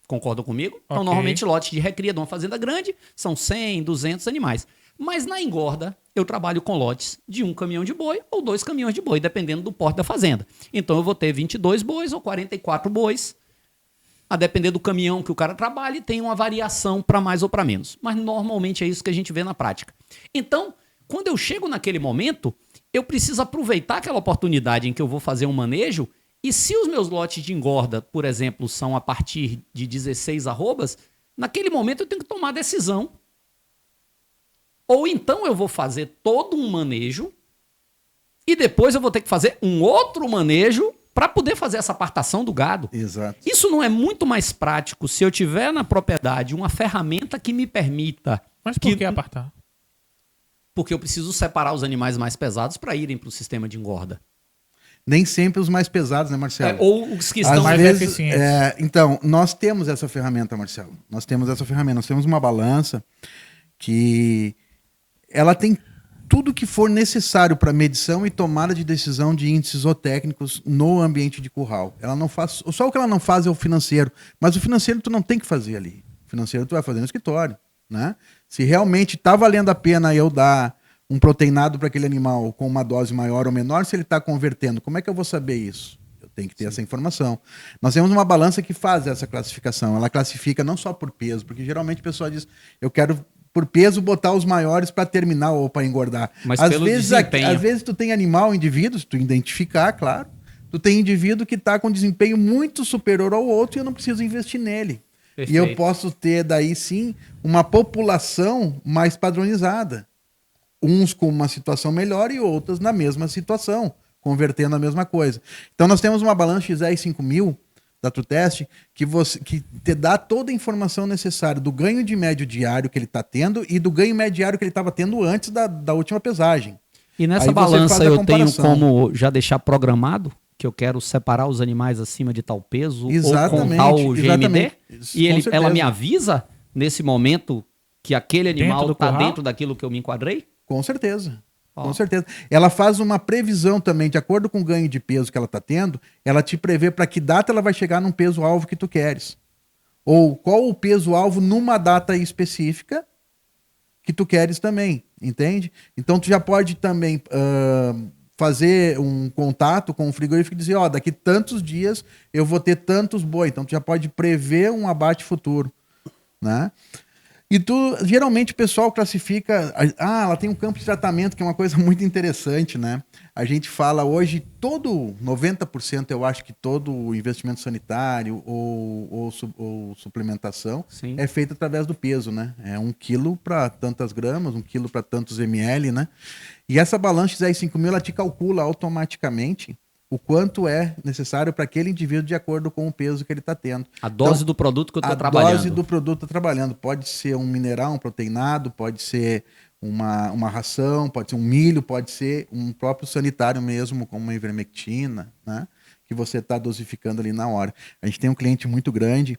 Concordam comigo? Então, Ok. normalmente lotes de recria de uma fazenda grande são 100, 200 animais. Mas na engorda, eu trabalho com lotes de 1 caminhão de boi ou 2 caminhões de boi, dependendo do porte da fazenda. Então eu vou ter 22 bois ou 44 bois. A depender do caminhão que o cara trabalhe, tem uma variação para mais ou para menos. Mas normalmente é isso que a gente vê na prática. Então, quando eu chego naquele momento, eu preciso aproveitar aquela oportunidade em que eu vou fazer um manejo. E se os meus lotes de engorda, por exemplo, são a partir de 16 arrobas, naquele momento eu tenho que tomar decisão. Ou então eu vou fazer todo um manejo e depois eu vou ter que fazer um outro manejo para poder fazer essa apartação do gado. Exato. Isso não é muito mais prático se eu tiver na propriedade uma ferramenta que me permita... Mas por que apartar? Porque eu preciso separar os animais mais pesados para irem para o sistema de engorda. Nem sempre os mais pesados, né, Marcelo? Ou os que Às estão... mais vezes, eficientes. então, nós temos essa ferramenta, Marcelo. Nós temos essa ferramenta. Nós temos uma balança que ela tem tudo que for necessário para medição e tomada de decisão de índices zootécnicos no ambiente de curral. Ela não faz, só o que ela não faz é o financeiro, mas o financeiro tu não tem que fazer ali. O financeiro tu vai fazer no escritório, né? Se realmente está valendo a pena eu dar um proteinado para aquele animal com uma dose maior ou menor, se ele está convertendo, como é que eu vou saber isso? Eu tenho que ter essa informação. Nós temos uma balança que faz essa classificação. Ela classifica não só por peso, porque geralmente o pessoal diz, eu quero por peso botar os maiores para terminar ou para engordar. Mas Às pelo vezes, desempenho. às vezes tu tem animal, indivíduo, se tu identificar, claro, tu tem indivíduo que está com desempenho muito superior ao outro e eu não preciso investir nele. E eu Perfeito. posso ter daí sim uma população mais padronizada. uns com uma situação melhor e outras na mesma situação, convertendo a mesma coisa. Então nós temos uma balança XR 5000 da TruTest que te dá toda a informação necessária do ganho de médio diário que ele está tendo e do ganho médio diário que ele estava tendo antes da última pesagem. E nessa Aí você balança faz a eu tenho comparação. como já deixar programado que eu quero separar os animais acima de tal peso Exatamente, ou com tal GMD? exatamente. E Com certeza. ela me avisa nesse momento que aquele Dentro animal do está curral? dentro daquilo que eu me enquadrei? Com certeza. Ó. Com certeza. Ela faz uma previsão também, de acordo com o ganho de peso que ela está tendo, ela te prevê para que data ela vai chegar num peso-alvo que tu queres. Ou qual o peso-alvo numa data específica que tu queres também, entende? Então tu já pode também fazer um contato com o frigorífico e dizer, ó, daqui tantos dias eu vou ter tantos boi. Então tu já pode prever um abate futuro, né? E geralmente o pessoal classifica, ela tem um campo de tratamento, que é uma coisa muito interessante, né? A gente fala hoje, 90% eu acho que todo o investimento sanitário ou suplementação Sim. é feito através do peso, né? É 1 quilo para tantas gramas, 1 quilo para tantos ml, né? E essa balança XR 5000, ela te calcula automaticamente o quanto é necessário para aquele indivíduo de acordo com o peso que ele está tendo. A dose Então, do produto que eu estou a trabalhando. dose do produto trabalhando. Pode ser um mineral, um proteinado, pode ser uma ração, pode ser um milho, pode ser um próprio sanitário mesmo, como uma ivermectina, né? Que você está dosificando ali na hora. A gente tem um cliente muito grande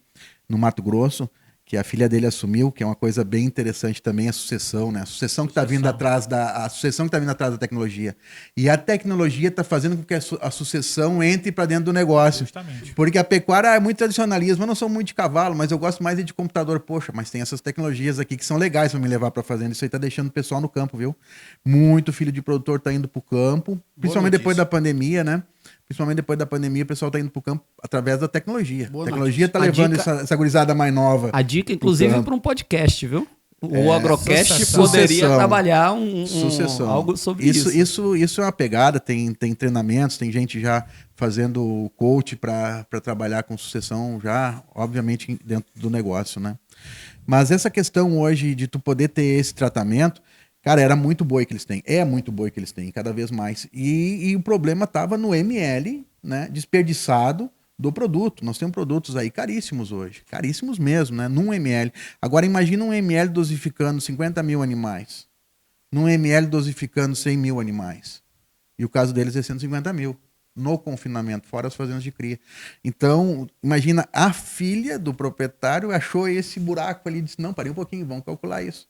no Mato Grosso, que a filha dele assumiu, que é uma coisa bem interessante também, a sucessão, né? A sucessão que está vindo atrás da tecnologia. E a tecnologia está fazendo com que a sucessão entre para dentro do negócio. Justamente. Porque a pecuária é muito tradicionalismo. Eu não sou muito de cavalo, mas eu gosto mais de computador. Poxa, mas tem essas tecnologias aqui que são legais para me levar para fazenda. Isso aí está deixando o pessoal no campo, viu? Muito filho de produtor está indo para o campo, principalmente depois da pandemia, né? Principalmente depois da pandemia, o pessoal está indo para o campo através da tecnologia. Boa A tecnologia está notícia. levando essa gurizada mais nova. A dica, inclusive, campo. para um podcast, viu? O Agrocast sucessão. poderia Sucessão. trabalhar Sucessão. algo sobre isso. Isso é uma pegada, tem treinamentos, tem gente já fazendo coach para trabalhar com sucessão já, obviamente, dentro do negócio, né? Mas essa questão hoje de tu poder ter esse tratamento, cara, era muito boi que eles têm. É muito boi que eles têm, cada vez mais. E o problema estava no ml, né, desperdiçado do produto. Nós temos produtos aí caríssimos hoje. Caríssimos mesmo, né? Num ml. Agora imagina um ml dosificando 50 mil animais. Num ml dosificando 100 mil animais. E o caso deles é 150 mil. No confinamento, fora as fazendas de cria. Então, imagina, a filha do proprietário achou esse buraco ali e disse, não, parei um pouquinho, vamos calcular isso.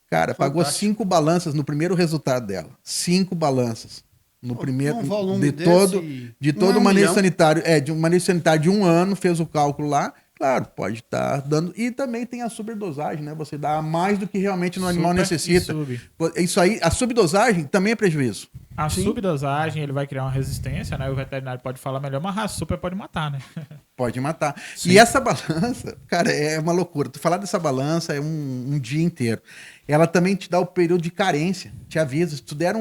Cara, pagou 5 balanças no primeiro resultado dela. 5 balanças. No primeiro, um volume de todo um o manejo milhão. sanitário. De um manejo sanitário de 1 ano, fez o cálculo lá. Claro, pode estar dando. E também tem a subdosagem, né? Você dá mais do que realmente o animal necessita. Isso aí, a subdosagem também é prejuízo. A subdosagem, ele vai criar uma resistência, né? O veterinário pode falar melhor, mas a super pode matar, né? Pode matar. Sim. E essa balança, cara, é uma loucura. Tu falar dessa balança é um dia inteiro. Ela também te dá o período de carência, te avisa. Se tu der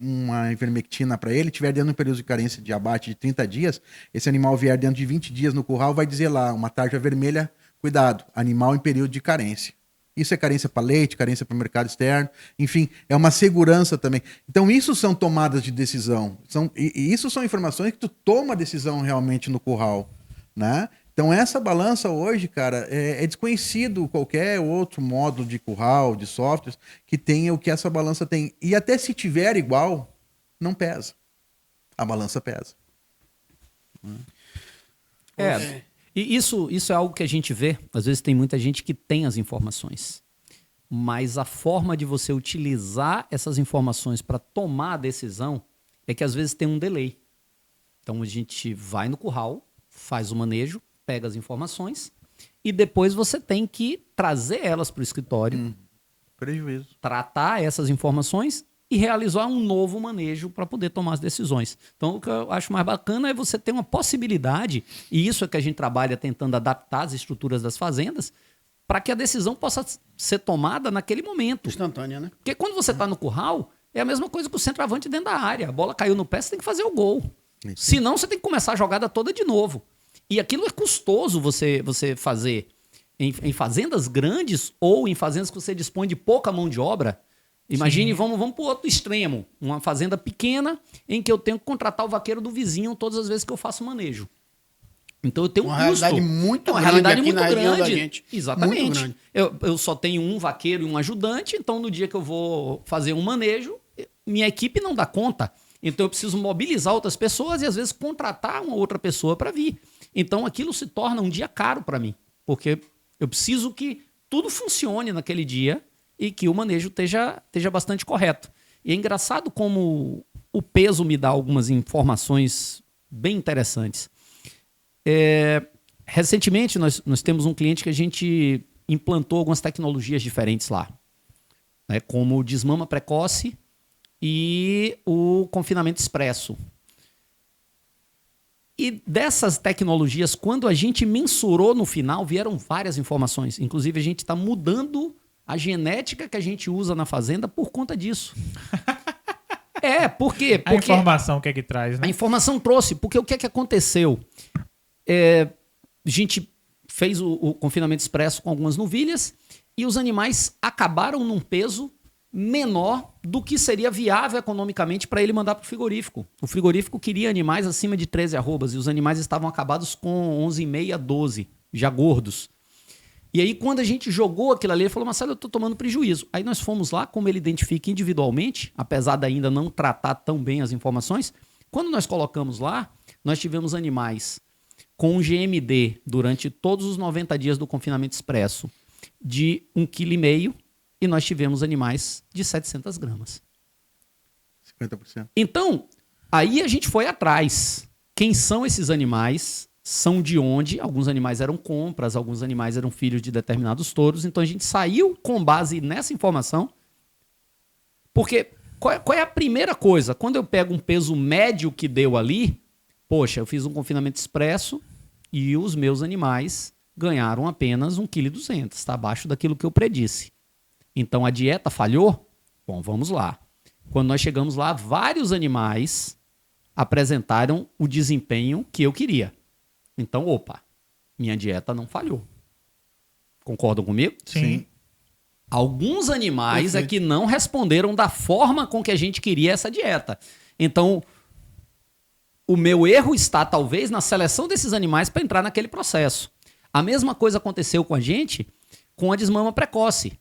uma ivermectina para ele, tiver dentro de um período de carência de abate de 30 dias, esse animal vier dentro de 20 dias no curral, vai dizer lá, uma tarja vermelha, cuidado, animal em período de carência. Isso é carência para leite, carência para o mercado externo, enfim, é uma segurança também. Então, isso são tomadas de decisão. E isso são informações que tu toma a decisão realmente no curral, né? Então, essa balança hoje, cara, é desconhecido qualquer outro módulo de curral, de softwares, que tenha o que essa balança tem. E até se tiver igual, não pesa. A balança pesa. E isso é algo que a gente vê. Às vezes tem muita gente que tem as informações. Mas a forma de você utilizar essas informações para tomar a decisão é que às vezes tem um delay. Então, a gente vai no curral, faz o manejo, pega as informações e depois você tem que trazer elas para o escritório, prejuízo, tratar essas informações e realizar um novo manejo para poder tomar as decisões. Então, o que eu acho mais bacana é você ter uma possibilidade, e isso é que a gente trabalha tentando adaptar as estruturas das fazendas, para que a decisão possa ser tomada naquele momento. Instantânea, né? Porque quando você está no curral, é a mesma coisa que o centroavante dentro da área. A bola caiu no pé, você tem que fazer o gol. Senão, você tem que começar a jogada toda de novo. E aquilo é custoso você fazer em fazendas grandes ou em fazendas que você dispõe de pouca mão de obra. Imagine, vamos para o outro extremo. Uma fazenda pequena em que eu tenho que contratar o vaqueiro do vizinho todas as vezes que eu faço manejo. Então eu tenho um custo. Realidade muito uma grande realidade aqui muito na região grande. da gente. Exatamente. Muito grande. Eu só tenho um vaqueiro e um ajudante, então no dia que eu vou fazer um manejo, minha equipe não dá conta. Então eu preciso mobilizar outras pessoas e às vezes contratar uma outra pessoa para vir. Então aquilo se torna um dia caro para mim, porque eu preciso que tudo funcione naquele dia e que o manejo esteja bastante correto. E é engraçado como o peso me dá algumas informações bem interessantes. Recentemente, nós temos um cliente que a gente implantou algumas tecnologias diferentes lá, né, como o desmama precoce e o confinamento expresso. E dessas tecnologias, quando a gente mensurou no final, vieram várias informações. Inclusive, a gente está mudando a genética que a gente usa na fazenda por conta disso. Por quê? A informação que é que traz, né? A informação trouxe, porque o que é que aconteceu? A gente fez o confinamento expresso com algumas novilhas e os animais acabaram num peso menor do que seria viável economicamente para ele mandar para o frigorífico. O frigorífico queria animais acima de 13 arrobas e os animais estavam acabados com 11,5 a 12, já gordos. E aí, quando a gente jogou aquilo ali, ele falou, Marcelo, eu estou tomando prejuízo. Aí nós fomos lá, como ele identifica individualmente, apesar de ainda não tratar tão bem as informações, quando nós colocamos lá, nós tivemos animais com um GMD durante todos os 90 dias do confinamento expresso de 1,5 kg e nós tivemos animais de 700 gramas. 50%. Então, aí a gente foi atrás. Quem são esses animais? São de onde? Alguns animais eram compras, alguns animais eram filhos de determinados touros. Então a gente saiu com base nessa informação. Porque qual é a primeira coisa? Quando eu pego um peso médio que deu ali, poxa, eu fiz um confinamento expresso e os meus animais ganharam apenas 1,2 kg, está abaixo daquilo que eu predisse. Então a dieta falhou? Bom, vamos lá. Quando nós chegamos lá, vários animais apresentaram o desempenho que eu queria. Então, opa, minha dieta não falhou. Concordam comigo? Sim. Alguns animais é que não responderam da forma com que a gente queria essa dieta. Então, o meu erro está, talvez, na seleção desses animais para entrar naquele processo. A mesma coisa aconteceu com a gente com a desmama precoce.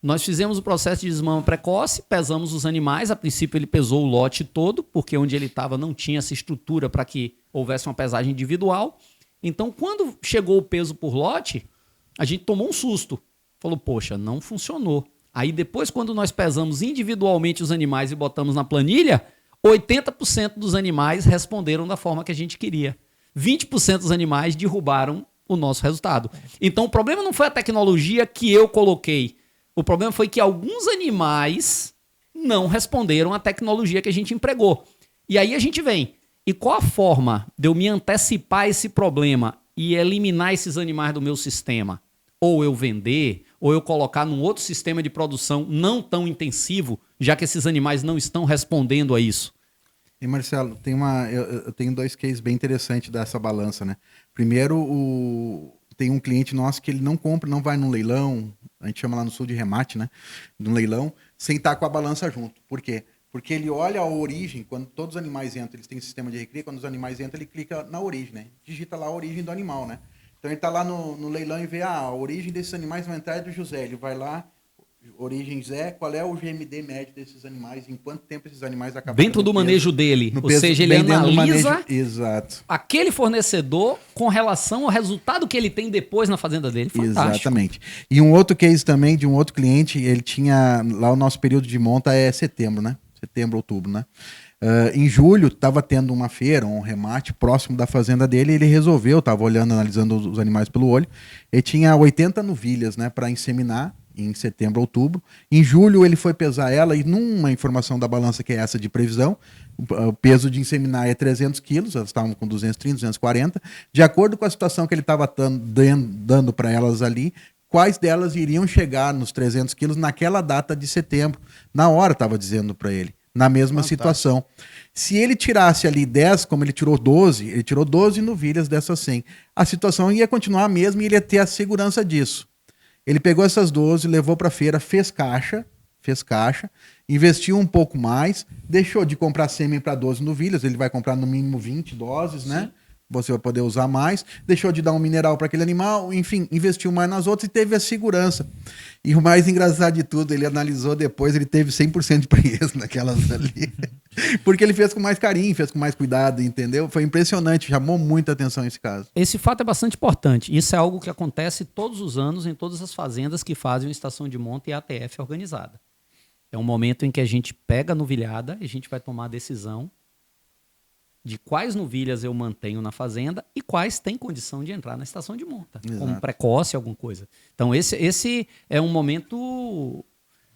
Nós fizemos o processo de desmama precoce, pesamos os animais. A princípio, ele pesou o lote todo, porque onde ele estava não tinha essa estrutura para que houvesse uma pesagem individual. Então, quando chegou o peso por lote, a gente tomou um susto. Falou, poxa, não funcionou. Aí depois, quando nós pesamos individualmente os animais e botamos na planilha, 80% dos animais responderam da forma que a gente queria. 20% dos animais derrubaram o nosso resultado. Então, o problema não foi a tecnologia que eu coloquei. O problema foi que alguns animais não responderam à tecnologia que a gente empregou. E aí a gente vem. E qual a forma de eu me antecipar esse problema e eliminar esses animais do meu sistema? Ou eu vender, ou eu colocar num outro sistema de produção não tão intensivo, já que esses animais não estão respondendo a isso. E Marcelo, eu tenho 2 cases bem interessantes dessa balança, né? Primeiro, tem um cliente nosso que ele não compra, não vai num leilão, a gente chama lá no sul de remate, né? Num leilão, sem estar com a balança junto. Por quê? Porque ele olha a origem, quando todos os animais entram, eles têm um sistema de recria, quando os animais entram, ele clica na origem, né? Digita lá a origem do animal, né? Então ele está lá no leilão e vê, a origem desses animais vai entrar é do José. Ele vai lá, origem Zé, qual é o GMD médio desses animais, em quanto tempo esses animais acabam... Dentro do manejo dele, ou seja, ele analisa aquele fornecedor com relação ao resultado que ele tem depois na fazenda dele. Fantástico. Exatamente. E um outro case também de um outro cliente, ele tinha, lá o nosso período de monta é setembro, né? Setembro, outubro, né? Em julho, estava tendo uma feira, um remate próximo da fazenda dele, e ele resolveu, estava olhando, analisando os animais pelo olho, ele tinha 80 novilhas, né, para inseminar em setembro, outubro. Em julho, ele foi pesar ela, e numa informação da balança que é essa de previsão, o peso de inseminar é 300 quilos, elas estavam com 230, 240. De acordo com a situação que ele estava dando para elas ali, quais delas iriam chegar nos 300 quilos naquela data de setembro. Na hora, estava dizendo para ele, na mesma situação. Se ele tirasse ali 10, como ele tirou 12, ele tirou 12 novilhas dessas 100. A situação ia continuar a mesma e ele ia ter a segurança disso. Ele pegou essas 12, levou para a feira, fez caixa fez caixa, investiu um pouco mais, deixou de comprar sêmen para 12 novilhas, ele vai comprar no mínimo 20 doses, né? Você vai poder usar mais, deixou de dar um mineral para aquele animal, enfim, investiu mais nas outras e teve a segurança. E o mais engraçado de tudo, ele analisou depois, ele teve 100% de preço naquelas ali. Porque ele fez com mais carinho, fez com mais cuidado, entendeu? Foi impressionante, chamou muita atenção esse caso. Esse fato é bastante importante. Isso é algo que acontece todos os anos em todas as fazendas que fazem uma estação de monta e ATF organizada. É um momento em que a gente pega a novilhada e a gente vai tomar a decisão de quais novilhas eu mantenho na fazenda e quais têm condição de entrar na estação de monta, como precoce, alguma coisa. Então, esse é um momento,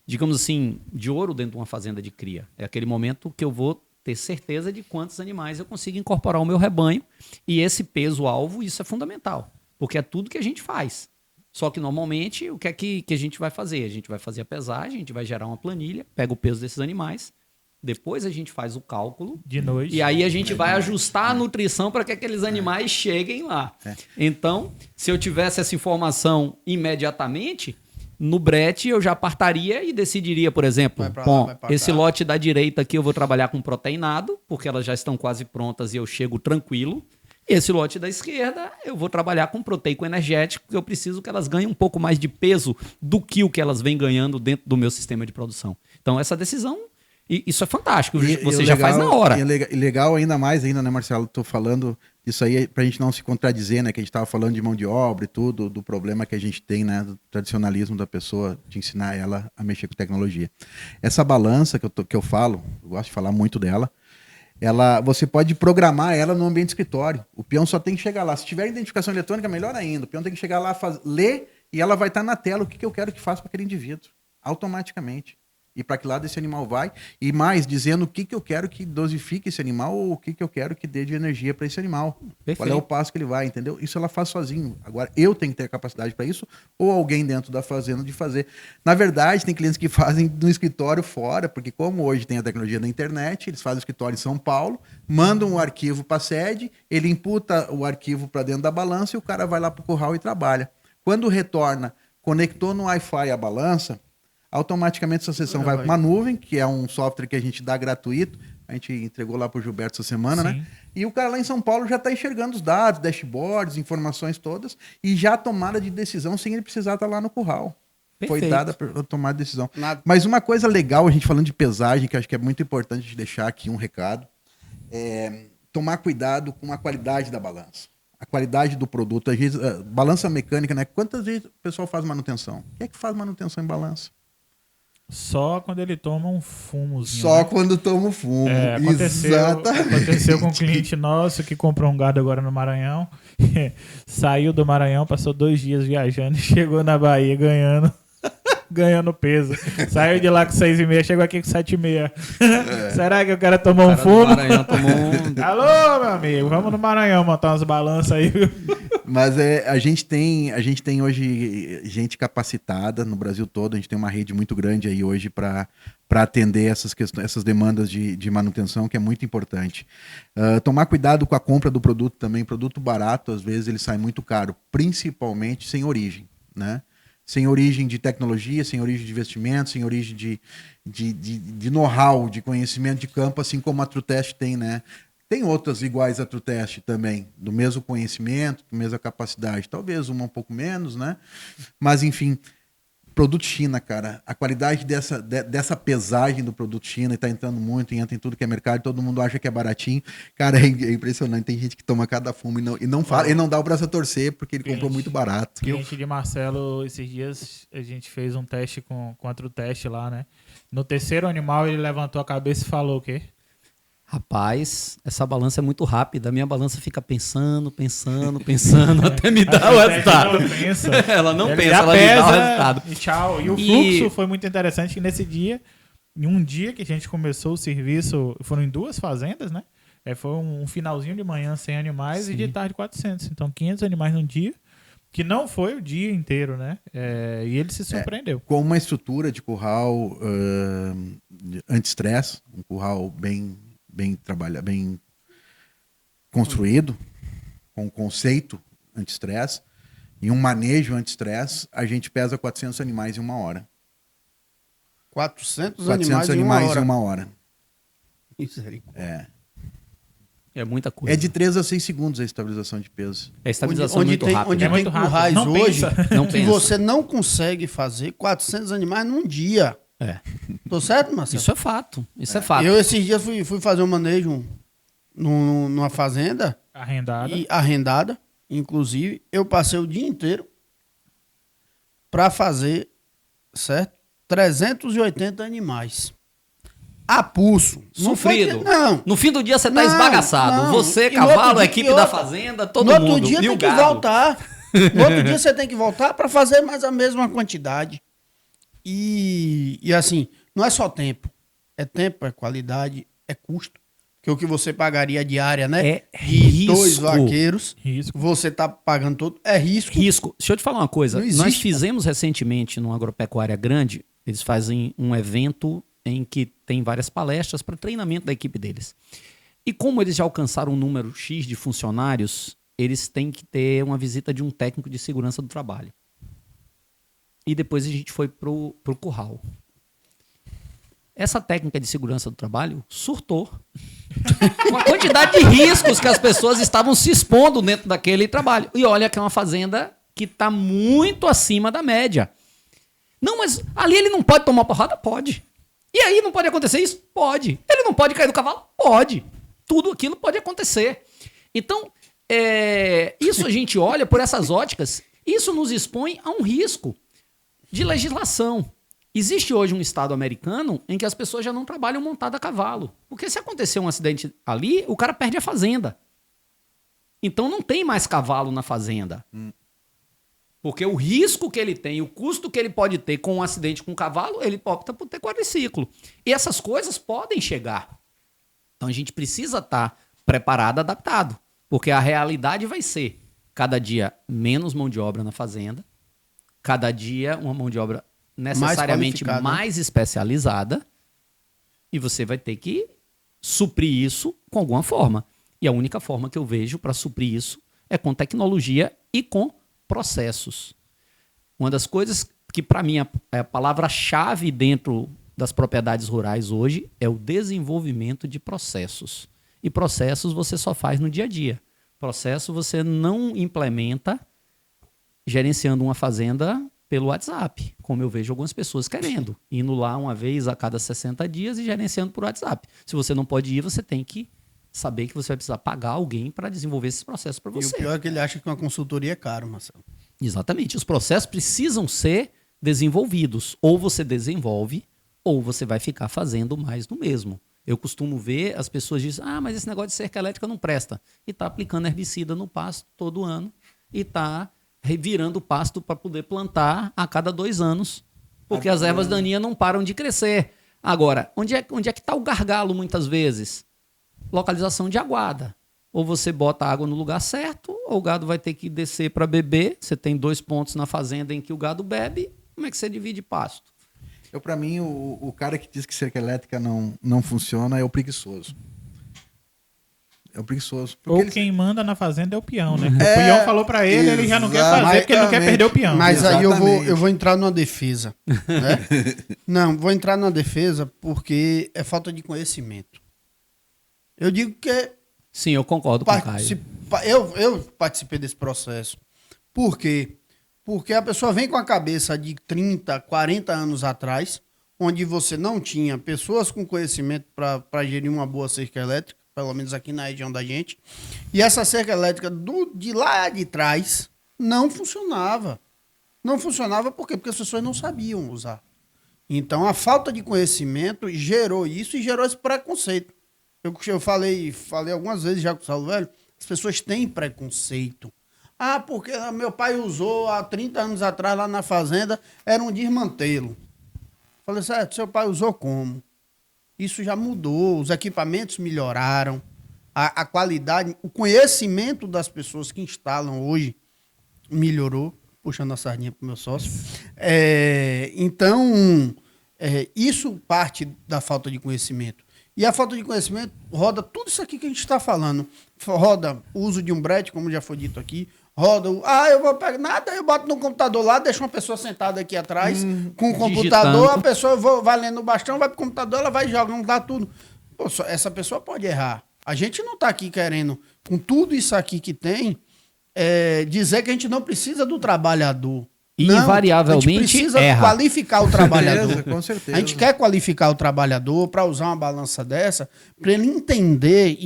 digamos assim, de ouro dentro de uma fazenda de cria. É aquele momento que eu vou ter certeza de quantos animais eu consigo incorporar ao meu rebanho. E esse peso-alvo, isso é fundamental, porque é tudo que a gente faz. Só que, normalmente, o que é que a gente vai fazer? A gente vai fazer a pesagem, a gente vai gerar uma planilha, pega o peso desses animais, depois a gente faz o cálculo. De noite. E aí a gente vai ajustar a nutrição para que aqueles animais cheguem lá. Então, se eu tivesse essa informação imediatamente, no brete eu já partaria e decidiria, por exemplo, esse lote da direita aqui eu vou trabalhar com proteinado, porque elas já estão quase prontas e eu chego tranquilo. Esse lote da esquerda eu vou trabalhar com proteico energético, porque eu preciso que elas ganhem um pouco mais de peso do que o que elas vêm ganhando dentro do meu sistema de produção. Então, essa decisão... E isso é fantástico, você já faz na hora. E legal ainda mais, né, Marcelo? Tô falando isso aí pra gente não se contradizer, né? Que a gente tava falando de mão de obra e tudo, do problema que a gente tem, né? Do tradicionalismo da pessoa, de ensinar ela a mexer com tecnologia. Essa balança que eu falo, eu gosto de falar muito dela, você pode programar ela no ambiente de escritório. O peão só tem que chegar lá. Se tiver identificação eletrônica, melhor ainda. O peão tem que chegar lá, ler, e ela vai estar na tela o que eu quero que faça para aquele indivíduo. Automaticamente. E para que lado esse animal vai, e mais, dizendo o que eu quero que dosifique esse animal ou o que eu quero que dê de energia para esse animal. Perfeito. Qual é o passo que ele vai, entendeu? Isso ela faz sozinho. Agora, eu tenho que ter a capacidade para isso, ou alguém dentro da fazenda de fazer. Na verdade, tem clientes que fazem no escritório fora, porque como hoje tem a tecnologia da internet, eles fazem o escritório em São Paulo, mandam o arquivo para a sede, ele imputa o arquivo para dentro da balança e o cara vai lá para o curral e trabalha. Quando retorna, conectou no Wi-Fi a balança, automaticamente essa sessão vai para uma nuvem, que é um software que a gente dá gratuito. A gente entregou lá para o Gilberto essa semana, né? E o cara lá em São Paulo já está enxergando os dados, dashboards, informações todas, e já a tomada de decisão sem ele precisar estar lá no curral. Perfeito. Foi dada a tomada de decisão. Mas uma coisa legal, a gente falando de pesagem, que eu acho que é muito importante de deixar aqui um recado, é tomar cuidado com a qualidade da balança. A qualidade do produto. Às vezes, balança mecânica, né? Quantas vezes o pessoal faz manutenção? Quem é que faz manutenção em balança? Só quando ele toma um fumozinho. Só, né? Quando toma um fumo. Aconteceu com um cliente nosso que comprou um gado agora no Maranhão. Saiu do Maranhão, passou 2 dias viajando e chegou na Bahia ganhando peso. Saiu de lá com 6,5, chegou aqui com 7,5. Será que o cara tomou um fumo? Alô, meu amigo, vamos no Maranhão montar umas balanças aí. Mas a gente tem hoje gente capacitada no Brasil todo, a gente tem uma rede muito grande aí hoje para atender essas questões, essas demandas de manutenção, que é muito importante. Tomar cuidado com a compra do produto também. Produto barato, às vezes, ele sai muito caro, principalmente sem origem, né? Sem origem de tecnologia, sem origem de investimento, sem origem de know-how, de conhecimento de campo, assim como a Trutest tem, né? Tem outras iguais a Trutest também, do mesmo conhecimento, da mesma capacidade. Talvez uma um pouco menos, né? Mas, enfim, produto China, cara. A qualidade dessa pesagem do produto China está entrando muito, entra em tudo que é mercado, todo mundo acha que é baratinho. Cara, é impressionante. Tem gente que toma cada fumo e não dá o braço a torcer porque ele comprou muito barato. Cliente de Marcelo, esses dias a gente fez um teste com a Trutest lá, né? No terceiro animal ele levantou a cabeça e falou o quê? Rapaz, essa balança é muito rápida. A minha balança fica pensando até me dar o resultado. Ela não pensa, ela me dá o resultado. E tchau. E o fluxo foi muito interessante que nesse dia, em um dia que a gente começou o serviço, foram em 2 fazendas, né? Foi um finalzinho de manhã 100 animais. Sim. E de tarde 400. Então 500 animais num dia, que não foi o dia inteiro, né? E ele se surpreendeu. Com uma estrutura de curral anti-estresse, um curral bem construído, com um conceito anti-estresse e um manejo anti-estresse, a gente pesa 400 animais em 1 hora. 400 400 animais em uma hora. Misericórdia. É muita coisa. É de 3 a 6 segundos a estabilização de peso. É estabilização onde muito tem, rápida. Onde É tem muito rápido. currais Não hoje pensa. Não que pensa. você não consegue fazer 400 animais num dia. É. Tô certo, Marcelo? Isso é fato. Isso é fato. Eu esses dias fui fazer um manejo numa fazenda Arrendada. inclusive. Eu passei o dia inteiro para fazer, certo? 380 animais. A pulso. Não foi Sofrido. que- Não. No fim do dia você tá Não, esbagaçado. não. Você, E no outro cavalo, dia- a equipe e da outra- fazenda, todo no outro mundo. dia E o tem que gado. voltar. No outro dia você tem que voltar para fazer mais a mesma quantidade. E assim, não é só tempo. É tempo, é qualidade, é custo. Que o que você pagaria diária, né? É de 2 risco. vaqueiros, Risco. você tá pagando todo. É risco. Risco. Deixa eu te falar uma coisa. Não existe, Nós pô. fizemos recentemente numa agropecuária grande, eles fazem um evento em que tem várias palestras para treinamento da equipe deles. E como eles já alcançaram um número X de funcionários, eles têm que ter uma visita de um técnico de segurança do trabalho. E depois a gente foi pro curral. Essa técnica de segurança do trabalho surtou. Com a quantidade de riscos que as pessoas estavam se expondo dentro daquele trabalho. E olha que é uma fazenda que está muito acima da média. Não, mas ali ele não pode tomar porrada? Pode. E aí não pode acontecer isso? Pode. Ele não pode cair do cavalo? Pode. Tudo aquilo pode acontecer. Então, isso a gente olha por essas óticas, isso nos expõe a um risco de legislação. Existe hoje um estado americano em que as pessoas já não trabalham montada a cavalo. Porque se acontecer um acidente ali, o cara perde a fazenda. Então não tem mais cavalo na fazenda. Porque o risco que ele tem, o custo que ele pode ter com um acidente com um cavalo, ele opta por ter quadriciclo. E essas coisas podem chegar. Então a gente precisa estar preparado, adaptado. Porque a realidade vai ser cada dia menos mão de obra na fazenda, cada dia uma mão de obra necessariamente qualificada, mais especializada, e você vai ter que suprir isso com alguma forma. E a única forma que eu vejo para suprir isso é com tecnologia e com processos. Uma das coisas que, para mim, é a palavra-chave dentro das propriedades rurais hoje é o desenvolvimento de processos. E processos você só faz no dia a dia. Processo você não implementa gerenciando uma fazenda pelo WhatsApp, como eu vejo algumas pessoas querendo. Indo lá uma vez a cada 60 dias e gerenciando por WhatsApp. Se você não pode ir, você tem que saber que você vai precisar pagar alguém para desenvolver esses processos para E o você. pior é que ele acha que uma consultoria é caro, Marcelo. Exatamente. Os processos precisam ser desenvolvidos. Ou você desenvolve, ou você vai ficar fazendo mais do mesmo. Eu costumo ver as pessoas dizem, mas esse negócio de cerca elétrica não presta. E está aplicando herbicida no pasto todo ano. E está revirando o pasto para poder plantar a cada 2 anos. Porque as ervas daninhas não param de crescer. Agora, onde é que está o gargalo muitas vezes? Localização de aguada. Ou você bota a água no lugar certo, ou o gado vai ter que descer para beber. Você tem 2 pontos na fazenda em que o gado bebe. Como é que você divide pasto? Para mim, o cara que diz que cerca elétrica não funciona é o preguiçoso. É o preguiçoso. Ou quem manda na fazenda é o peão, né? O peão falou pra ele, ele já não quer fazer porque ele não quer perder o peão. Mas aí Exatamente. eu vou entrar numa defesa. Né? Não, vou entrar numa defesa porque é falta de conhecimento. Eu digo que Sim, eu concordo com o Caio. eu participei desse processo. Por quê? Porque a pessoa vem com a cabeça de 30, 40 anos atrás, onde você não tinha pessoas com conhecimento para gerir uma boa cerca elétrica, pelo menos aqui na região da gente. E essa cerca elétrica de lá de trás não funcionava. Não funcionava por quê? Porque as pessoas não sabiam usar. Então, a falta de conhecimento gerou isso e gerou esse preconceito. Eu falei algumas vezes já com o Saulo Velho, as pessoas têm preconceito. Porque meu pai usou há 30 anos atrás lá na fazenda, era um desmantelo. Falei, certo, seu pai usou como? Isso já mudou, os equipamentos melhoraram, a qualidade, o conhecimento das pessoas que instalam hoje melhorou, puxando a sardinha para o meu sócio. Então, isso parte da falta de conhecimento. E a falta de conhecimento roda tudo isso aqui que a gente está falando. Roda o uso de um brete, como já foi dito aqui. Roda eu vou pegar nada, eu boto no computador lá, deixo uma pessoa sentada aqui atrás com o computador, a pessoa vai lendo o bastão, vai pro computador, ela vai jogando lá tudo. Pô, essa pessoa pode errar. A gente não tá aqui querendo, com tudo isso aqui que tem, dizer que a gente não precisa do trabalhador. E não, invariavelmente a gente precisa erra. qualificar o trabalhador. Com certeza. A gente quer qualificar o trabalhador para usar uma balança dessa, para ele entender,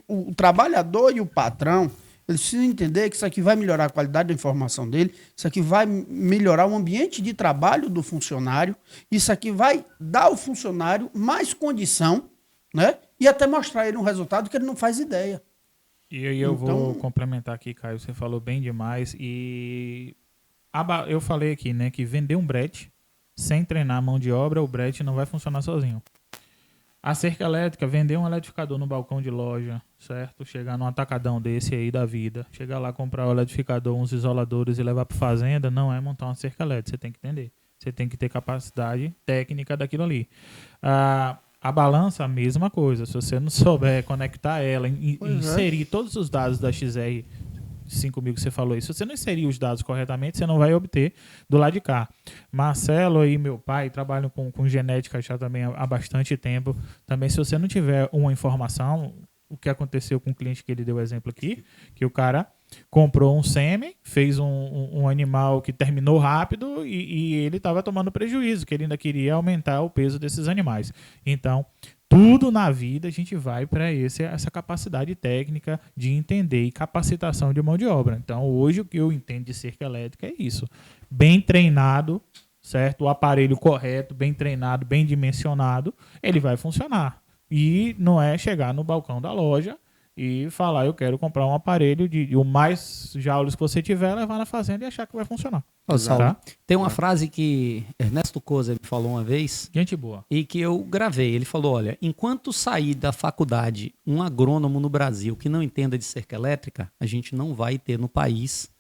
o trabalhador e o patrão, eles precisam entender que isso aqui vai melhorar a qualidade da informação dele, isso aqui vai melhorar o ambiente de trabalho do funcionário, isso aqui vai dar ao funcionário mais condição, né? E até mostrar a ele um resultado que ele não faz ideia. E aí eu vou complementar aqui, Caio, você falou bem demais. E eu falei aqui, né, que vender um brete sem treinar a mão de obra, o brete não vai funcionar sozinho. A cerca elétrica, vender um eletrificador no balcão de loja, certo? Chegar num atacadão desse aí da vida, chegar lá, comprar o eletrificador, uns isoladores e levar para fazenda, não é montar uma cerca elétrica, você tem que entender. Você tem que ter capacidade técnica daquilo ali. A balança, a mesma coisa. Se você não souber conectar ela, inserir todos os dados da XR 5000 que você falou aí, se você não inserir os dados corretamente, você não vai obter do lado de cá. Marcelo e meu pai trabalham com genética já também há bastante tempo. Também, se você não tiver uma informação, o que aconteceu com o cliente que ele deu o exemplo aqui, que o cara comprou um sêmen, fez um animal que terminou rápido e ele estava tomando prejuízo, que ele ainda queria aumentar o peso desses animais. Então, tudo na vida a gente vai para essa capacidade técnica de entender e capacitação de mão de obra. Então, hoje o que eu entendo de cerca elétrica é isso. Bem treinado, certo? O aparelho correto, bem treinado, bem dimensionado, ele vai funcionar. E não é chegar no balcão da loja e falar, eu quero comprar um aparelho de o mais joules que você tiver, levar na fazenda e achar que vai funcionar. Saulo, tem uma frase que Ernesto Kozer me falou uma vez. Gente boa. E que eu gravei. Ele falou, olha, enquanto sair da faculdade um agrônomo no Brasil que não entenda de cerca elétrica, a gente não vai ter no país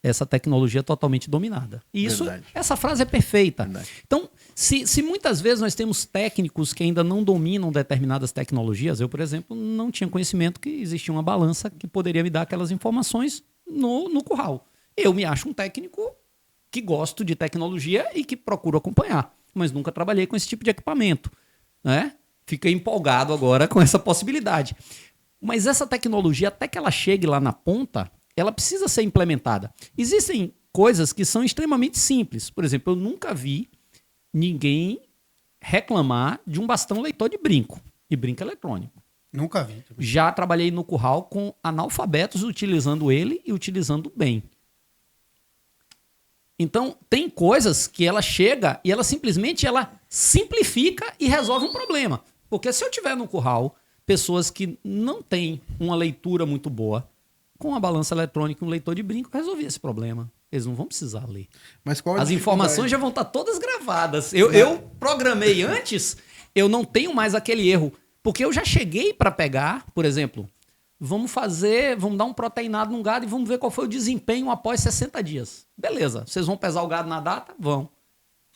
essa tecnologia totalmente dominada. E essa frase é perfeita. Verdade. Então, se muitas vezes nós temos técnicos que ainda não dominam determinadas tecnologias, eu, por exemplo, não tinha conhecimento que existia uma balança que poderia me dar aquelas informações no curral. Eu me acho um técnico que gosto de tecnologia e que procuro acompanhar, mas nunca trabalhei com esse tipo de equipamento, né? Fiquei empolgado agora com essa possibilidade. Mas essa tecnologia, até que ela chegue lá na ponta, ela precisa ser implementada. Existem coisas que são extremamente simples. Por exemplo, eu nunca vi ninguém reclamar de um bastão leitor de brinco eletrônico. Nunca vi. Já trabalhei no curral com analfabetos utilizando ele e utilizando bem. Então, tem coisas que ela chega e ela simplesmente simplifica e resolve um problema. Porque se eu tiver no curral pessoas que não têm uma leitura muito boa, com uma balança eletrônica e um leitor de brinco, resolvi esse problema. Eles não vão precisar ler. Mas qual as informações já vão estar todas gravadas. Eu programei antes, eu não tenho mais aquele erro. Porque eu já cheguei para pegar, por exemplo, vamos dar um proteinado num gado e vamos ver qual foi o desempenho após 60 dias. Beleza, vocês vão pesar o gado na data? Vão.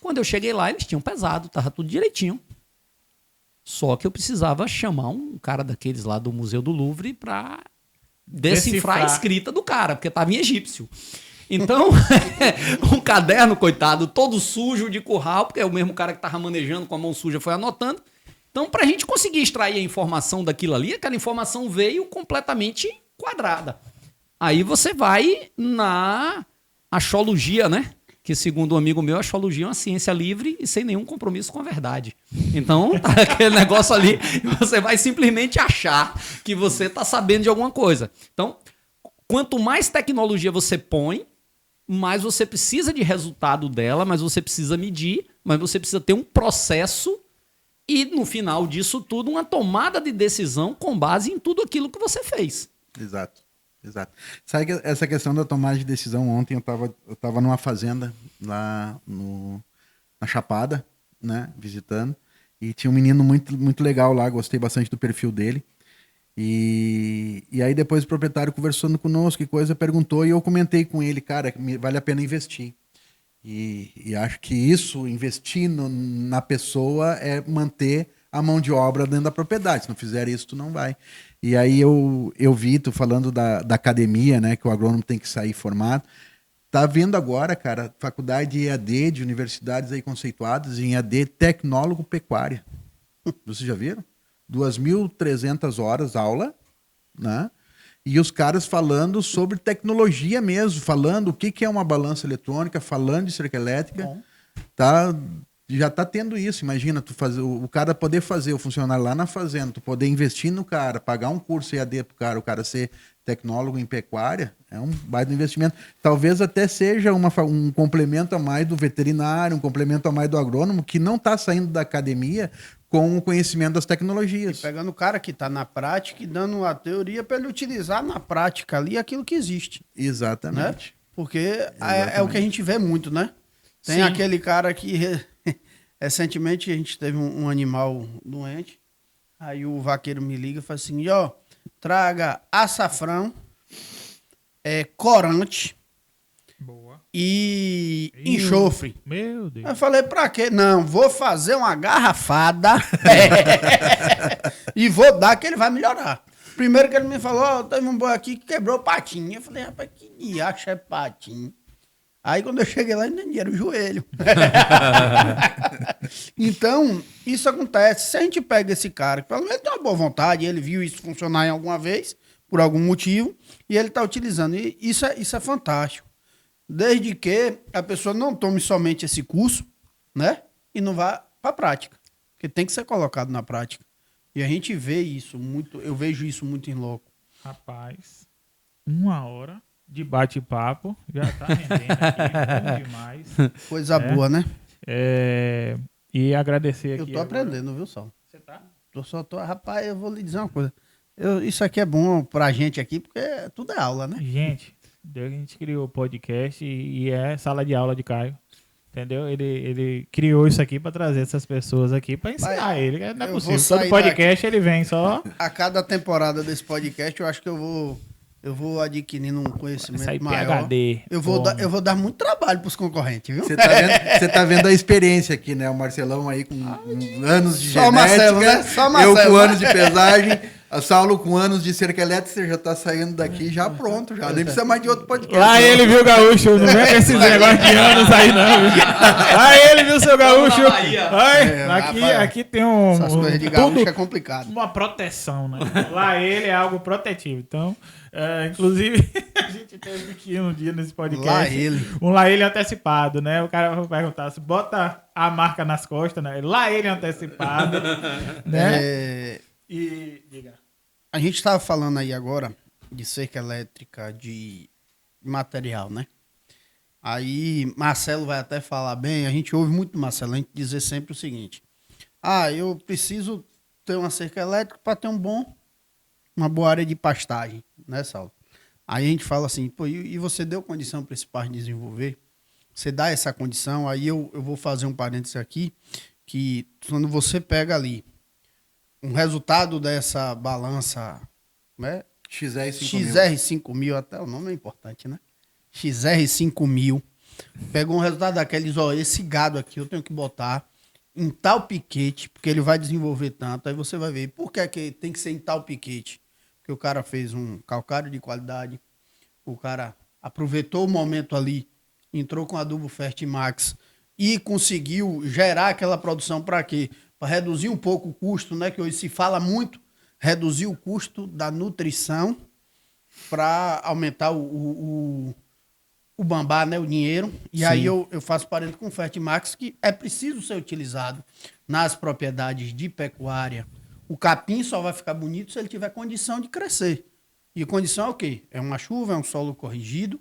Quando eu cheguei lá, eles tinham pesado, estava tudo direitinho. Só que eu precisava chamar um cara daqueles lá do Museu do Louvre para decifrar a escrita do cara, porque estava em egípcio. Então, um caderno, coitado, todo sujo de curral, porque é o mesmo cara que estava manejando com a mão suja foi anotando. Então, para a gente conseguir extrair a informação daquilo ali, aquela informação veio completamente quadrada. Aí você vai na axologia, né? Que segundo um amigo meu, a axologia é uma ciência livre e sem nenhum compromisso com a verdade. Então, tá aquele negócio ali, você vai simplesmente achar que você está sabendo de alguma coisa. Então, quanto mais tecnologia você põe, mais você precisa de resultado dela, mais você precisa medir, mais você precisa ter um processo e, no final disso tudo, uma tomada de decisão com base em tudo aquilo que você fez. Exato. Sabe que essa questão da tomada de decisão, ontem eu tava numa fazenda lá na Chapada, né, visitando, e tinha um menino muito, muito legal lá, gostei bastante do perfil dele. E aí depois o proprietário conversando conosco, que coisa, perguntou, e eu comentei com ele, cara, vale a pena investir. E acho que isso, investir na pessoa, é manter a mão de obra dentro da propriedade. Se não fizer isso, tu não vai. E aí eu vi, tu falando da academia, né, que o agrônomo tem que sair formado. Tá vendo agora, cara, faculdade EAD de universidades aí conceituadas em EAD tecnólogo pecuária. Vocês já viram? 2.300 horas aula, né? E os caras falando sobre tecnologia mesmo, falando o que é uma balança eletrônica, falando de cerca elétrica. Bom. Tá, já tá tendo isso. Imagina tu fazer, o cara poder fazer o funcionário lá na fazenda, tu poder investir no cara, pagar um curso EAD pro cara, o cara ser tecnólogo em pecuária, é um baita investimento. Talvez até seja um complemento a mais do veterinário, um complemento a mais do agrônomo, que não está saindo da academia com o conhecimento das tecnologias. E pegando o cara que está na prática e dando a teoria para ele utilizar na prática ali aquilo que existe. Exatamente. Né? Porque é o que a gente vê muito, né? Tem Sim. aquele cara que recentemente a gente teve um animal doente, aí o vaqueiro me liga e fala assim, ó, traga açafrão, corante Boa. e enxofre. Meu Deus. Eu falei, pra quê? Não, vou fazer uma garrafada e vou dar que ele vai melhorar. Primeiro que ele me falou, ó, teve um boi aqui que quebrou o patinho. Eu falei, rapaz, que diacho é patinho? Aí quando eu cheguei lá, ainda era o joelho. Então, isso acontece. Se a gente pega esse cara, que pelo menos tem uma boa vontade, ele viu isso funcionar em alguma vez, por algum motivo, e ele está utilizando. E isso é fantástico. Desde que a pessoa não tome somente esse curso, né? E não vá para a prática. Porque tem que ser colocado na prática. E a gente vê isso muito, eu vejo isso muito em loco. Rapaz, 1 hora de bate-papo, já tá rendendo aqui, bom demais. Coisa boa, né? E agradecer Eu aqui. tô agora. aprendendo, viu, Saulo? Você tá? Rapaz, eu vou lhe dizer uma coisa. Isso aqui é bom pra gente aqui, porque tudo é aula, né? Gente, a gente criou o podcast e é sala de aula de Caio. Entendeu? Ele criou isso aqui pra trazer essas pessoas aqui pra ensinar ele. Não é eu vou possível. sair Todo podcast ele vem só. A cada temporada desse podcast, eu acho que eu vou adquirindo um conhecimento Sair maior. PhD. Eu vou dar muito trabalho pros concorrentes, viu? Você tá vendo a experiência aqui, né? O Marcelão aí com anos de Só o genética, Marcelo, né? Só o eu Marcelo, com né? anos de pesagem, a Saulo com anos de cerca elétrica, você já tá saindo daqui já pronto, já. Nem precisa mais de outro podcast. Lá ele viu o gaúcho, não vem com esses negócios de anos aí, não. Lá ele viu o seu gaúcho. na Bahia. Aqui tem Essas coisas de gaúcho é complicado. uma proteção, né? Lá ele é algo protetivo. Então, inclusive, a gente teve que ir um dia nesse podcast. Lá ele antecipado, né? O cara vai perguntar se bota a marca nas costas, né? Lá ele antecipado, né? E diga. A gente estava falando aí agora de cerca elétrica, de material, né? Aí Marcelo vai até falar bem, a gente ouve muito Marcelo, a gente dizer sempre o seguinte: eu preciso ter uma cerca elétrica para ter uma boa área de pastagem, né, Saulo? Aí a gente fala assim, pô, e você deu condição para esse parque desenvolver? Você dá essa condição, aí eu vou fazer um parênteses aqui, que quando você pega ali um resultado dessa balança, né? XR5000, até o nome é importante, né? XR5000. Pegou um resultado daqueles, esse gado aqui eu tenho que botar em tal piquete, porque ele vai desenvolver tanto. Aí você vai ver, por que tem que ser em tal piquete? Porque o cara fez um calcário de qualidade, o cara aproveitou o momento ali, entrou com adubo Fertimax e conseguiu gerar aquela produção para quê? Para reduzir um pouco o custo, né? Que hoje se fala muito, reduzir o custo da nutrição para aumentar o bambá, né? O dinheiro. E Sim. aí eu faço parênteses com o Fertimax, que é preciso ser utilizado nas propriedades de pecuária. O capim só vai ficar bonito se ele tiver condição de crescer. E condição é o quê? É uma chuva, é um solo corrigido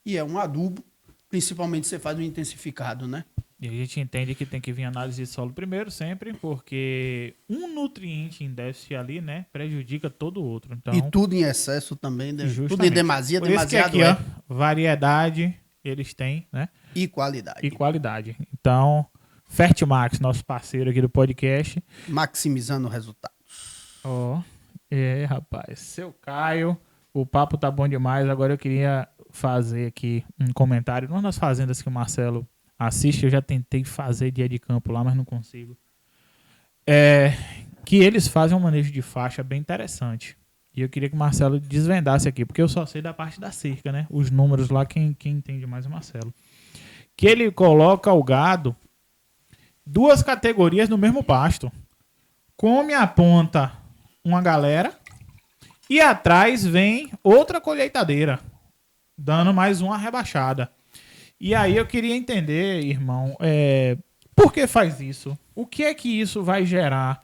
e é um adubo. Principalmente você faz o intensificado, né? E a gente entende que tem que vir análise de solo primeiro, sempre, porque um nutriente em déficit ali, né, prejudica todo o outro. Então, E tudo em excesso também, tudo em justamente. demasia, Por isso que demasiado aqui, variedade eles têm, né, e qualidade. e qualidade. Então, Fertimax, nosso parceiro aqui do podcast. Maximizando o resultado. Rapaz, seu Caio, o papo tá bom demais. Agora eu queria fazer aqui um comentário. Numa das fazendas que o Marcelo assiste, eu já tentei fazer dia de campo lá, mas não consigo. que eles fazem um manejo de faixa bem interessante. E eu queria que o Marcelo desvendasse aqui, porque eu só sei da parte da cerca, né? Os números lá, quem entende mais é o Marcelo. Que ele coloca o gado 2 categorias no mesmo pasto. Come a ponta uma galera e atrás vem outra colheitadeira, dando mais uma rebaixada. E aí eu queria entender, irmão, por que faz isso? O que é que isso vai gerar?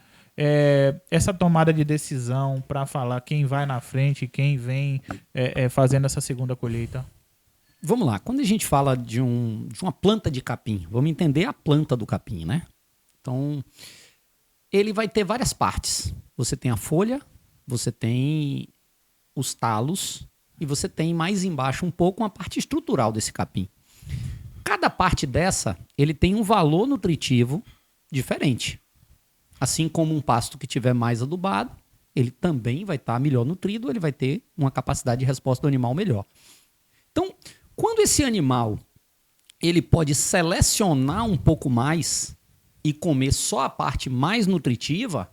Essa tomada de decisão para falar quem vai na frente, quem vem fazendo essa segunda colheita? Vamos lá, quando a gente fala de uma planta de capim, vamos entender a planta do capim, né? Então, ele vai ter várias partes. Você tem a folha, você tem os talos e você tem mais embaixo um pouco uma parte estrutural desse capim. Cada parte dessa, ele tem um valor nutritivo diferente. Assim como um pasto que tiver mais adubado, ele também vai estar melhor nutrido, ele vai ter uma capacidade de resposta do animal melhor. Então, quando esse animal ele pode selecionar um pouco mais e comer só a parte mais nutritiva,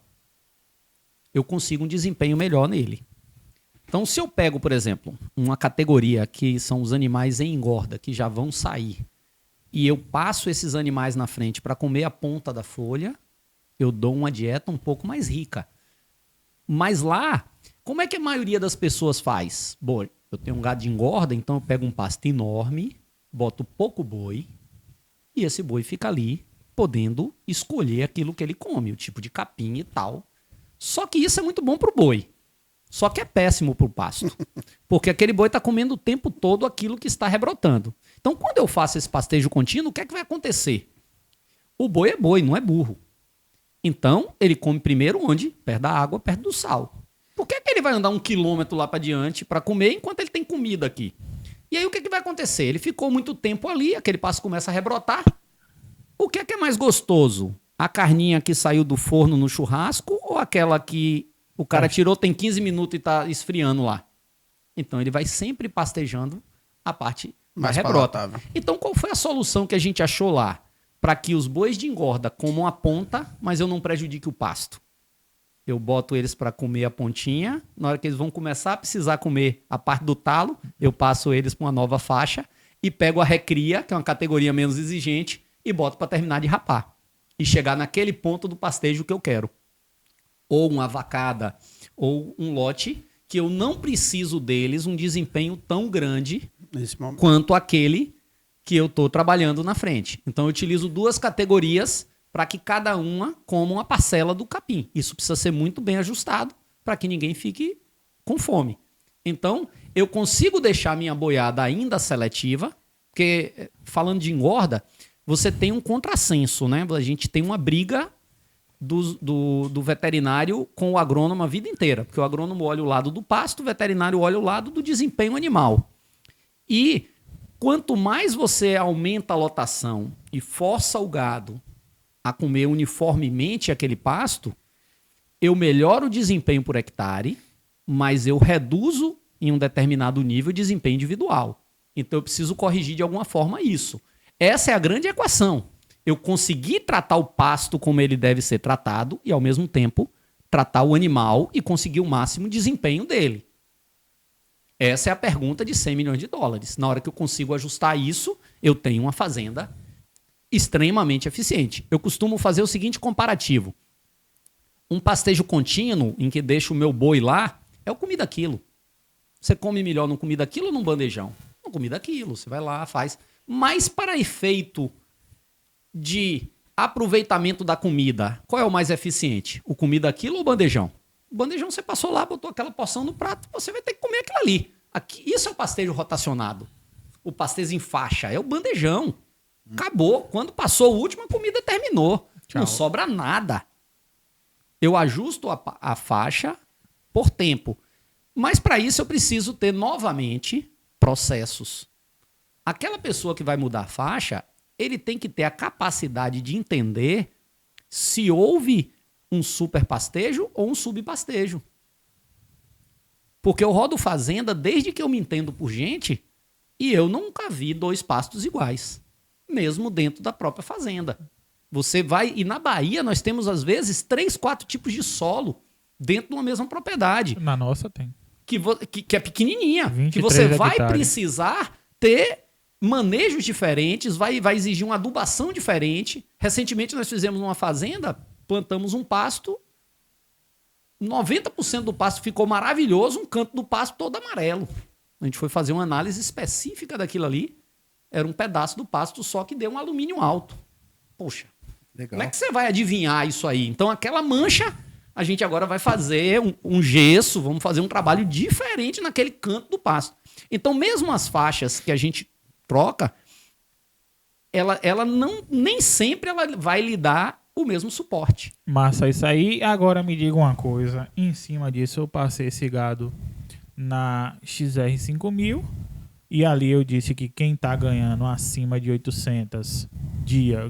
eu consigo um desempenho melhor nele. Então, se eu pego, por exemplo, uma categoria que são os animais em engorda, que já vão sair, e eu passo esses animais na frente para comer a ponta da folha, eu dou uma dieta um pouco mais rica. Mas lá, como é que a maioria das pessoas faz? Bom, eu tenho um gado de engorda, então eu pego um pasto enorme, boto pouco boi, e esse boi fica ali, podendo escolher aquilo que ele come, o tipo de capim e tal. Só que isso é muito bom pro boi. Só que é péssimo pro pasto. Porque aquele boi está comendo o tempo todo aquilo que está rebrotando. Então, quando eu faço esse pastejo contínuo, o que é que vai acontecer? O boi é boi, não é burro. Então, ele come primeiro onde? Perto da água, perto do sal. Por que ele vai andar 1 quilômetro lá para diante para comer enquanto ele tem comida aqui? E aí o que vai acontecer? Ele ficou muito tempo ali, aquele pasto começa a rebrotar. O que é mais gostoso? A carninha que saiu do forno no churrasco ou aquela que o cara tirou, tem 15 minutos e está esfriando lá? Então ele vai sempre pastejando a parte mais rebrota. palatável. Então qual foi a solução que a gente achou lá? Para que os bois de engorda comam a ponta, mas eu não prejudique o pasto. Eu boto eles para comer a pontinha. Na hora que eles vão começar a precisar comer a parte do talo, eu passo eles para uma nova faixa e pego a recria, que é uma categoria menos exigente, e boto para terminar de rapar. E chegar naquele ponto do pastejo que eu quero. Ou uma vacada, ou um lote, que eu não preciso deles um desempenho tão grande quanto aquele que eu estou trabalhando na frente. Então eu utilizo 2 categorias para que cada uma coma uma parcela do capim. Isso precisa ser muito bem ajustado para que ninguém fique com fome. Então eu consigo deixar a minha boiada ainda seletiva, porque falando de engorda, você tem um contrassenso, né? A gente tem uma briga do veterinário com o agrônomo a vida inteira, porque o agrônomo olha o lado do pasto, o veterinário olha o lado do desempenho animal. E quanto mais você aumenta a lotação e força o gado a comer uniformemente aquele pasto, eu melhoro o desempenho por hectare, mas eu reduzo em um determinado nível o desempenho individual. Então eu preciso corrigir de alguma forma isso. Essa é a grande equação. Eu consegui tratar o pasto como ele deve ser tratado e, ao mesmo tempo, tratar o animal e conseguir o máximo desempenho dele. Essa é a pergunta de 100 milhões de dólares. Na hora que eu consigo ajustar isso, eu tenho uma fazenda extremamente eficiente. Eu costumo fazer o seguinte comparativo. Um pastejo contínuo, em que deixo o meu boi lá, é o comida quilo. Você come melhor num comida quilo ou num bandejão? Num comida quilo. Você vai lá, faz. Mas para efeito de aproveitamento da comida, qual é o mais eficiente? O comida quilo ou o bandejão? O bandejão você passou lá, botou aquela porção no prato, você vai ter que comer aquilo ali. Isso é o pastejo rotacionado. O pastejo em faixa é o bandejão. Acabou. Quando passou o último, a comida terminou. Tchau. Não sobra nada. Eu ajusto a faixa por tempo. Mas para isso eu preciso ter novamente processos. Aquela pessoa que vai mudar a faixa, ele tem que ter a capacidade de entender se houve um superpastejo ou um subpastejo. Porque eu rodo fazenda desde que eu me entendo por gente e eu nunca vi 2 pastos iguais, mesmo dentro da própria fazenda. Você vai... E na Bahia nós temos, às vezes, 3, 4 tipos de solo dentro de uma mesma propriedade. Na nossa tem. Que é pequenininha. 23 Que você vai hectares. precisar ter manejos diferentes, vai exigir uma adubação diferente. Recentemente nós fizemos uma fazenda, plantamos um pasto, 90% do pasto ficou maravilhoso, um canto do pasto todo amarelo. A gente foi fazer uma análise específica daquilo ali, era um pedaço do pasto só que deu um alumínio alto. Poxa, Legal. como é que você vai adivinhar isso aí? Então aquela mancha, a gente agora vai fazer um gesso, vamos fazer um trabalho diferente naquele canto do pasto. Então mesmo as faixas que a gente troca, ela não, nem sempre ela vai lhe dar o mesmo suporte. Massa isso aí. Agora me diga uma coisa. Em cima disso eu passei esse gado na XR5000 e ali eu disse que quem tá ganhando acima de 800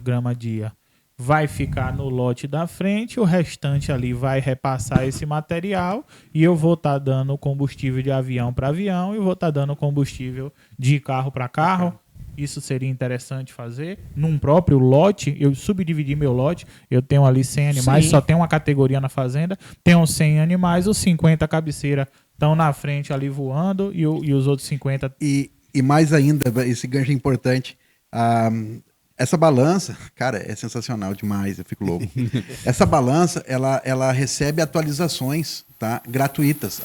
grama dia vai ficar no lote da frente, o restante ali vai repassar esse material e eu vou estar dando combustível de avião para avião e vou estar dando combustível de carro para carro. Isso seria interessante fazer num próprio lote. Eu subdividi meu lote, eu tenho ali 100 animais, Sim. só tem uma categoria na fazenda, tenho 100 animais, os 50 cabeceira estão na frente ali voando e os outros 50... E mais ainda, esse gancho é importante. Essa balança, cara, é sensacional demais, eu fico louco. Essa balança, ela recebe atualizações, tá, gratuitas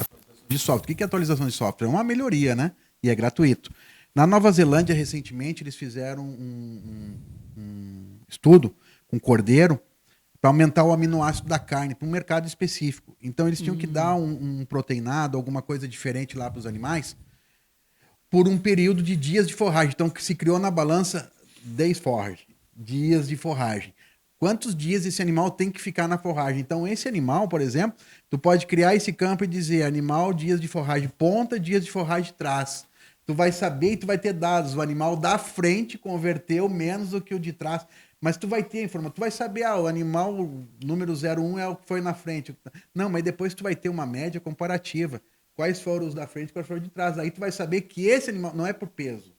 de software. O que é atualização de software? É uma melhoria, né? E é gratuito. Na Nova Zelândia, recentemente, eles fizeram um estudo com cordeiro para aumentar o aminoácido da carne para um mercado específico. Então, eles tinham que dar um proteinado, alguma coisa diferente lá para os animais, por um período de dias de forragem. Então, que se criou na balança days forage, dias de forragem. Quantos dias esse animal tem que ficar na forragem? Então, esse animal, por exemplo, tu pode criar esse campo e dizer animal, dias de forragem ponta, dias de forragem trás. Tu vai saber e tu vai ter dados. O animal da frente converteu menos do que o de trás. Mas tu vai ter informação. Tu vai saber, o animal número 01 é o que foi na frente. Não, mas depois tu vai ter uma média comparativa. Quais foram os da frente e quais foram os de trás. Aí tu vai saber que esse animal não é por peso.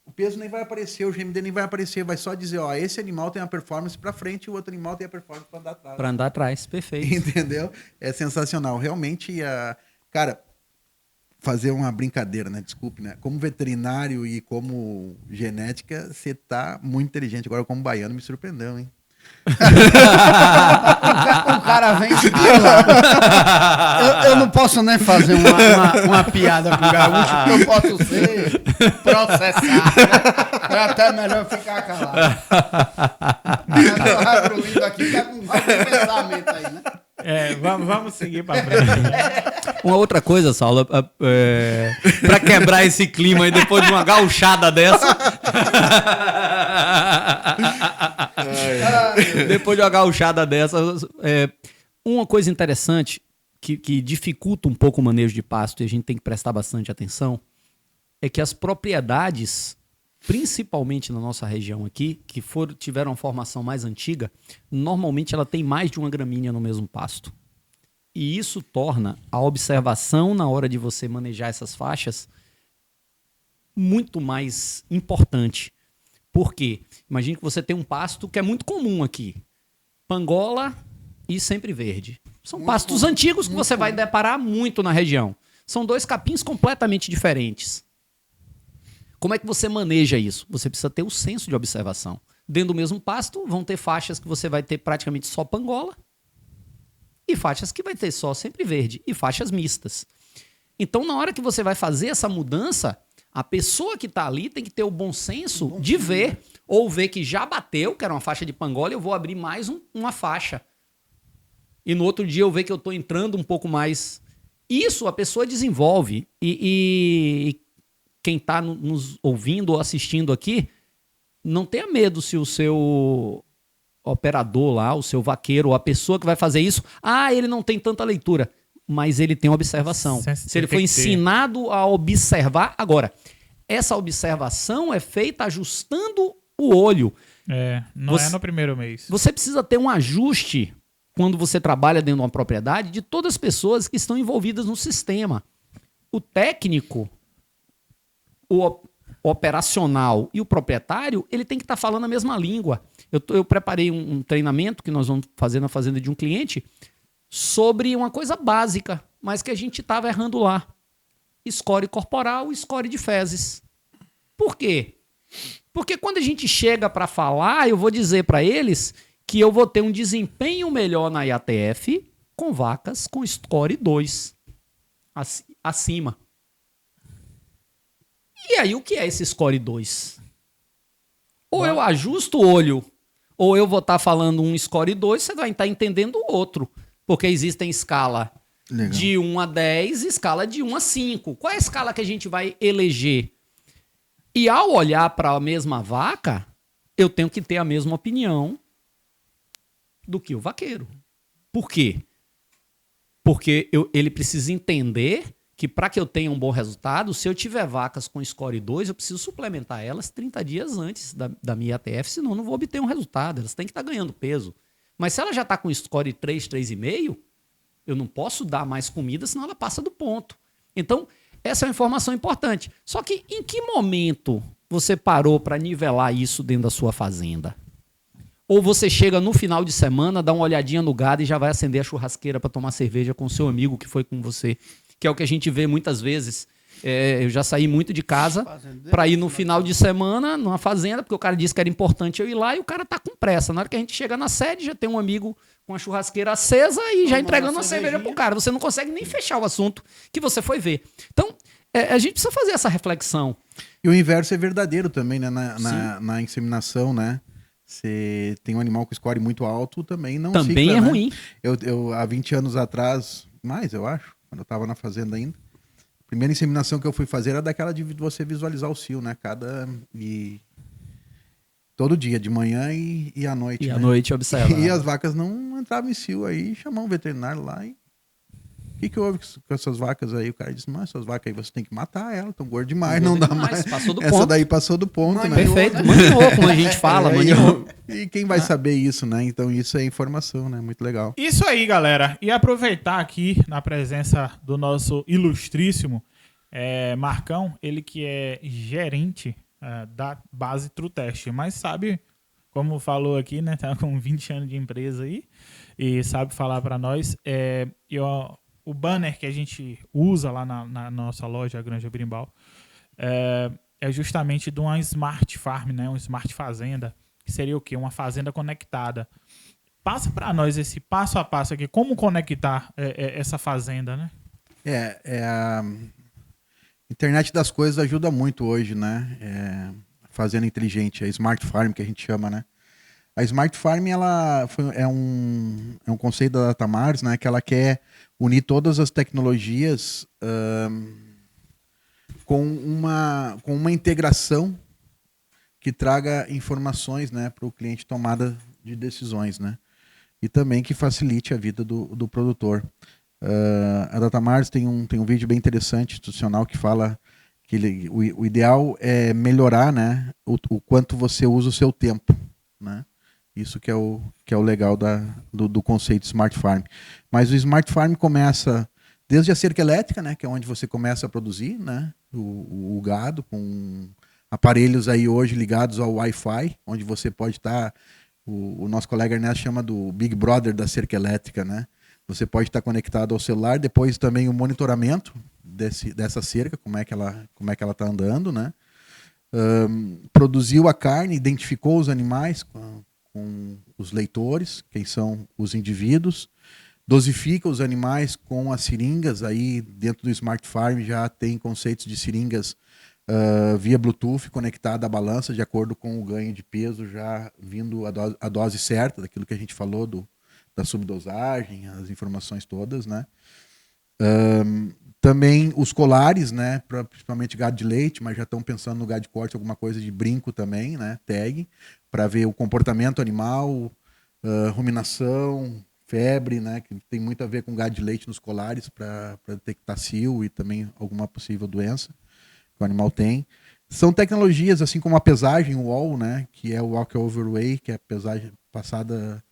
O peso nem vai aparecer, o GMD nem vai aparecer. Vai só dizer, esse animal tem a performance para frente e o outro animal tem a performance para andar atrás. Para andar atrás, perfeito. Entendeu? É sensacional. Realmente, cara... fazer uma brincadeira, né? Desculpe, né? Como veterinário e como genética, você tá muito inteligente. Agora, como baiano, me surpreendeu, hein? O cara vem de lá. Eu não posso nem fazer uma piada com o gaúcho, porque eu posso ser processado. Né? É até melhor ficar calado. O Raio Lindo aqui tá com vários pensamentos aí, né? Vamos seguir para frente. Uma outra coisa, Saulo, para quebrar esse clima aí depois de uma gauchada dessa. Depois de uma gauchada dessa, uma coisa interessante que dificulta um pouco o manejo de pasto e a gente tem que prestar bastante atenção é que as propriedades, principalmente na nossa região aqui, que tiveram uma formação mais antiga, normalmente ela tem mais de uma gramínea no mesmo pasto. E isso torna a observação na hora de você manejar essas faixas muito mais importante. Por quê? Imagine que você tem um pasto que é muito comum aqui. Pangola e sempre verde. São pastos antigos que você vai deparar muito na região. São dois capins completamente diferentes. Como é que você maneja isso? Você precisa ter o senso de observação. Dentro do mesmo pasto, vão ter faixas que você vai ter praticamente só pangola e faixas que vai ter só sempre verde e faixas mistas. Então, na hora que você vai fazer essa mudança, a pessoa que está ali tem que ter o bom senso de ver, ou ver que já bateu, que era uma faixa de pangola, eu vou abrir mais uma faixa. E no outro dia eu ver que eu estou entrando um pouco mais. Isso a pessoa desenvolve. E quem está nos ouvindo ou assistindo aqui, não tenha medo se o seu operador lá, o seu vaqueiro, ou a pessoa que vai fazer isso, ele não tem tanta leitura, mas ele tem observação. Se ele foi ensinado a observar, agora, essa observação é feita ajustando o olho. Não é no primeiro mês. Você precisa ter um ajuste quando você trabalha dentro de uma propriedade de todas as pessoas que estão envolvidas no sistema. O técnico, operacional e o proprietário, ele tem que estar falando a mesma língua. Eu preparei um treinamento que nós vamos fazer na fazenda de um cliente sobre uma coisa básica, mas que a gente estava errando lá. Score corporal e score de fezes. Por quê? Porque quando a gente chega para falar, eu vou dizer para eles que eu vou ter um desempenho melhor na IATF com vacas com score 2 acima. E aí, o que é esse score 2? Ou eu ajusto o olho, ou eu vou estar falando um score 2, você vai estar entendendo o outro. Porque existem escala de 1 a 10 e escala de 1 a 5. Qual é a escala que a gente vai eleger? E ao olhar para a mesma vaca, eu tenho que ter a mesma opinião do que o vaqueiro. Por quê? Porque ele precisa entender que para que eu tenha um bom resultado, se eu tiver vacas com score 2, eu preciso suplementar elas 30 dias antes da minha ATF, senão eu não vou obter um resultado. Elas têm que estar ganhando peso. Mas se ela já está com score 3, 3,5, eu não posso dar mais comida, senão ela passa do ponto. Então, essa é uma informação importante. Só que em que momento você parou para nivelar isso dentro da sua fazenda? Ou você chega no final de semana, dá uma olhadinha no gado e já vai acender a churrasqueira para tomar cerveja com o seu amigo que foi com você, que é o que a gente vê muitas vezes. Eu já saí muito de casa para ir no final de semana numa fazenda, porque o cara disse que era importante eu ir lá e o cara tá com pressa. Na hora que a gente chega na sede, já tem um amigo com a churrasqueira acesa e já entregando uma cerveja pro cara. Você não consegue nem fechar o assunto que você foi ver. Então, a gente precisa fazer essa reflexão. E o inverso é verdadeiro também, né? Na inseminação, né? Você tem um animal com score muito alto, também não também cicla, é né? ruim. Eu, há 20 anos atrás, mais eu acho, quando eu estava na fazenda ainda, a primeira inseminação que eu fui fazer era daquela de você visualizar o cio, né? Todo dia, de manhã e à noite. E né? à noite observa. E as vacas não entravam em cio, aí chamou um veterinário lá e... O que houve com essas vacas aí? O cara disse, mas essas vacas aí você tem que matar elas, estão gordas demais, não dá mais. Passou do Essa ponto. daí passou do ponto, né? Perfeito, manhou, como a gente fala, manhou. E quem vai saber isso, né? Então isso é informação, né? Muito legal. Isso aí, galera. E aproveitar aqui na presença do nosso ilustríssimo Marcão, ele que é gerente da base TrueTest, mas sabe, como falou aqui, né? Tá com 20 anos de empresa aí e sabe falar para nós. O banner que a gente usa lá na nossa loja, a Granja Berimbau, é justamente de uma Smart Farm, né? Uma Smart Fazenda, que seria o quê? Uma fazenda conectada. Passa para nós esse passo a passo aqui, como conectar essa fazenda, né? A internet das coisas ajuda muito hoje, né? Fazenda inteligente, a Smart Farm que a gente chama, né? A Smart Farm é um conceito da Datamars, né? Que ela quer unir todas as tecnologias com uma integração que traga informações, né, para o cliente tomada de decisões, né? E também que facilite a vida do produtor. A Datamars tem um vídeo bem interessante, institucional, que fala que o ideal é melhorar, né, o quanto você usa o seu tempo, né? Isso que é o legal do conceito Smart Farm. Mas o Smart Farm começa desde a cerca elétrica, né, que é onde você começa a produzir, né, o gado, com aparelhos aí hoje ligados ao Wi-Fi, onde você pode estar, o nosso colega Ernesto chama do Big Brother da cerca elétrica, né? Você pode estar conectado ao celular, depois também o monitoramento dessa cerca, como é que ela está andando, né? Produziu a carne, identificou os animais com os leitores, quem são os indivíduos, dosifica os animais com as seringas, aí dentro do Smart Farm já tem conceitos de seringas via Bluetooth conectada à balança, de acordo com o ganho de peso, já vindo a dose certa, daquilo que a gente falou, da subdosagem, as informações todas, né? Também os colares, né, principalmente gado de leite, mas já estão pensando no gado de corte, alguma coisa de brinco também, né, tag, para ver o comportamento animal, ruminação, febre, né, que tem muito a ver com gado de leite nos colares, para detectar cio e também alguma possível doença que o animal tem. São tecnologias, assim como a pesagem, o WOL, né, que é o Walk Over Weigh, que é a pesagem passada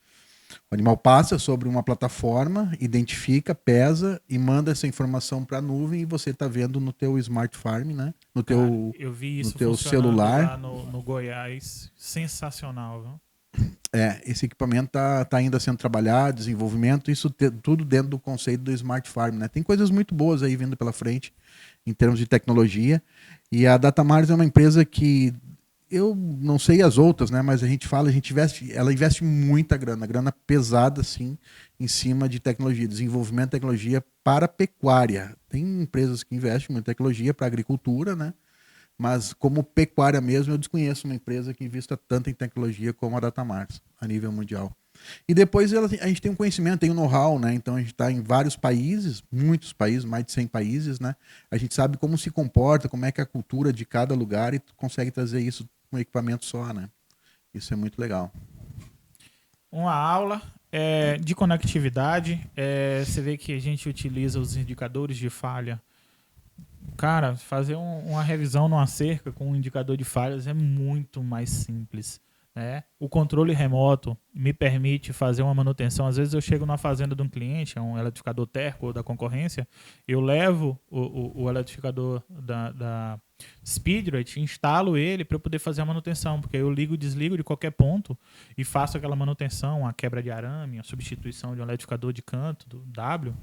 O animal passa sobre uma plataforma, identifica, pesa e manda essa informação para a nuvem e você está vendo no teu smart farm, né? No Cara, teu, eu vi isso no teu funcionando celular. lá no Goiás. Sensacional, viu? Esse equipamento tá ainda sendo trabalhado, desenvolvimento, isso tudo dentro do conceito do Smart Farm, né? Tem coisas muito boas aí vindo pela frente em termos de tecnologia. E a Datamars é uma empresa que eu não sei as outras, né? Mas ela investe muita grana pesada, assim, em cima de tecnologia, desenvolvimento de tecnologia para pecuária. Tem empresas que investem em tecnologia para agricultura, né? Mas como pecuária mesmo, eu desconheço uma empresa que invista tanto em tecnologia como a Datamars, a nível mundial. E depois a gente tem um conhecimento, tem um know-how, né? Então a gente está em vários países, muitos países, mais de 100 países, né? A gente sabe como se comporta, como é que é a cultura de cada lugar e consegue trazer isso com um equipamento só, né? Isso é muito legal. Uma aula de conectividade. Você vê que a gente utiliza os indicadores de falha. Cara, fazer uma revisão numa cerca com um indicador de falhas é muito mais simples, né? O controle remoto me permite fazer uma manutenção. Às vezes eu chego na fazenda de um cliente, é um eletrificador Terco ou da concorrência, eu levo o eletrificador da Speedrate, instalo ele para eu poder fazer a manutenção, porque eu ligo e desligo de qualquer ponto e faço aquela manutenção, a quebra de arame, a substituição de um eletrificador de canto, do W,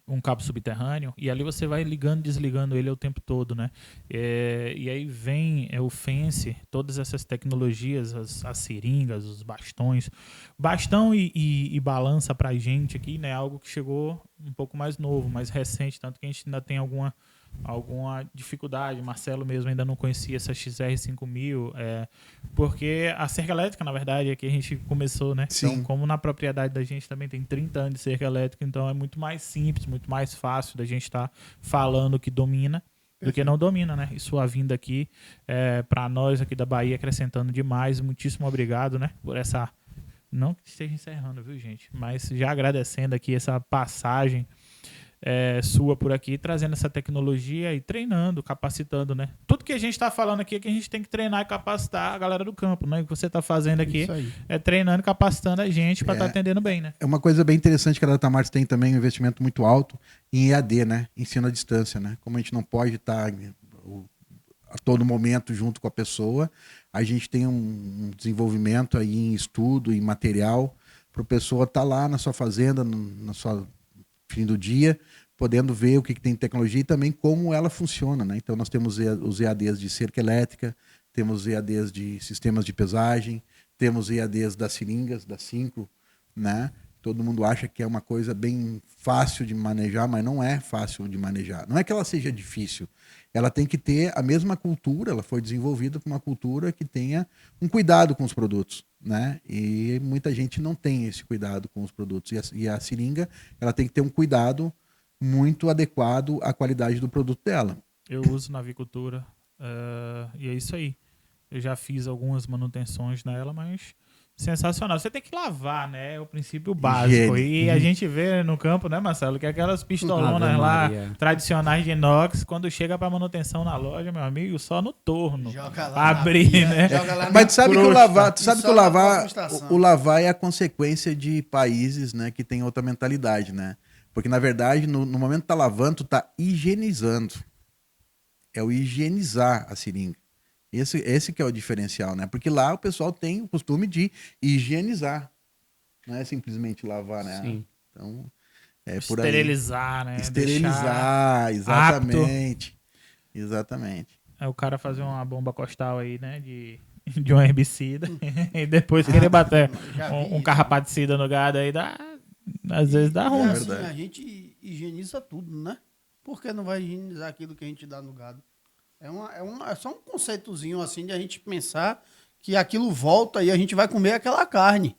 um cabo subterrâneo, e ali você vai ligando e desligando ele o tempo todo, né? E aí vem o Fence, todas essas tecnologias, as seringas, os bastões. Bastão e balança pra gente aqui, né? Algo que chegou um pouco mais novo, mais recente, tanto que a gente ainda tem alguma dificuldade. Marcelo mesmo ainda não conhecia essa XR5000, porque a cerca elétrica, na verdade, é que a gente começou, né? Sim. Então, como na propriedade da gente também tem 30 anos de cerca elétrica, então é muito mais simples, muito mais fácil da gente estar falando que domina do que não domina, né? E sua vinda aqui, para nós aqui da Bahia, acrescentando demais. Muitíssimo obrigado, né? Por essa... Não que esteja encerrando, viu, gente? Mas já agradecendo aqui essa passagem sua por aqui, trazendo essa tecnologia e treinando, capacitando, né? Tudo que a gente está falando aqui é que a gente tem que treinar e capacitar a galera do campo, né? O que você está fazendo aqui é treinando e capacitando a gente para estar atendendo bem, né? É uma coisa bem interessante que a Datamars tem também um investimento muito alto em EAD, né? Ensino à distância, né? Como a gente não pode estar a todo momento junto com a pessoa, a gente tem um desenvolvimento aí em estudo, em material, para a pessoa estar lá na sua fazenda, na sua fim do dia, podendo ver o que tem de tecnologia e também como ela funciona, né? Então nós temos os EADs de cerca elétrica, temos EADs de sistemas de pesagem, temos EADs das seringas, da Synchro, né? Todo mundo acha que é uma coisa bem fácil de manejar, mas não é fácil de manejar. Não é que ela seja difícil, ela tem que ter a mesma cultura, ela foi desenvolvida por uma cultura que tenha um cuidado com os produtos, né? E muita gente não tem esse cuidado com os produtos. E a seringa, ela tem que ter um cuidado muito adequado à qualidade do produto dela. Eu uso na avicultura e é isso aí. Eu já fiz algumas manutenções nela, mas sensacional. Você tem que lavar, né? É o princípio básico. Higiene. E a gente vê no campo, né, Marcelo, que aquelas pistolonas Ave lá, Maria. tradicionais de inox, quando chega para manutenção na loja, meu amigo, só no torno. Joga lá Pra abrir, né? Joga lá Mas na tu sabe que crosta. o lavar, E só na próxima estação. o lavar é a consequência de países, né, que tem outra mentalidade, né? Porque na verdade, no momento que tá lavando, tu tá higienizando. É o higienizar a seringa. Esse que é o diferencial, né? Porque lá o pessoal tem o costume de higienizar. Não é simplesmente lavar, né? Sim. Então, por aí. Esterilizar, né? Esterilizar, exatamente. Exatamente. É o cara fazer uma bomba costal aí, né? De um herbicida. E depois querer bater já vi um isso. carrapaticida no gado aí, às vezes dá ruim. Assim, verdade. a gente higieniza tudo, né? Por que não vai higienizar aquilo que a gente dá no gado? É só um conceitozinho assim de a gente pensar que aquilo volta e a gente vai comer aquela carne.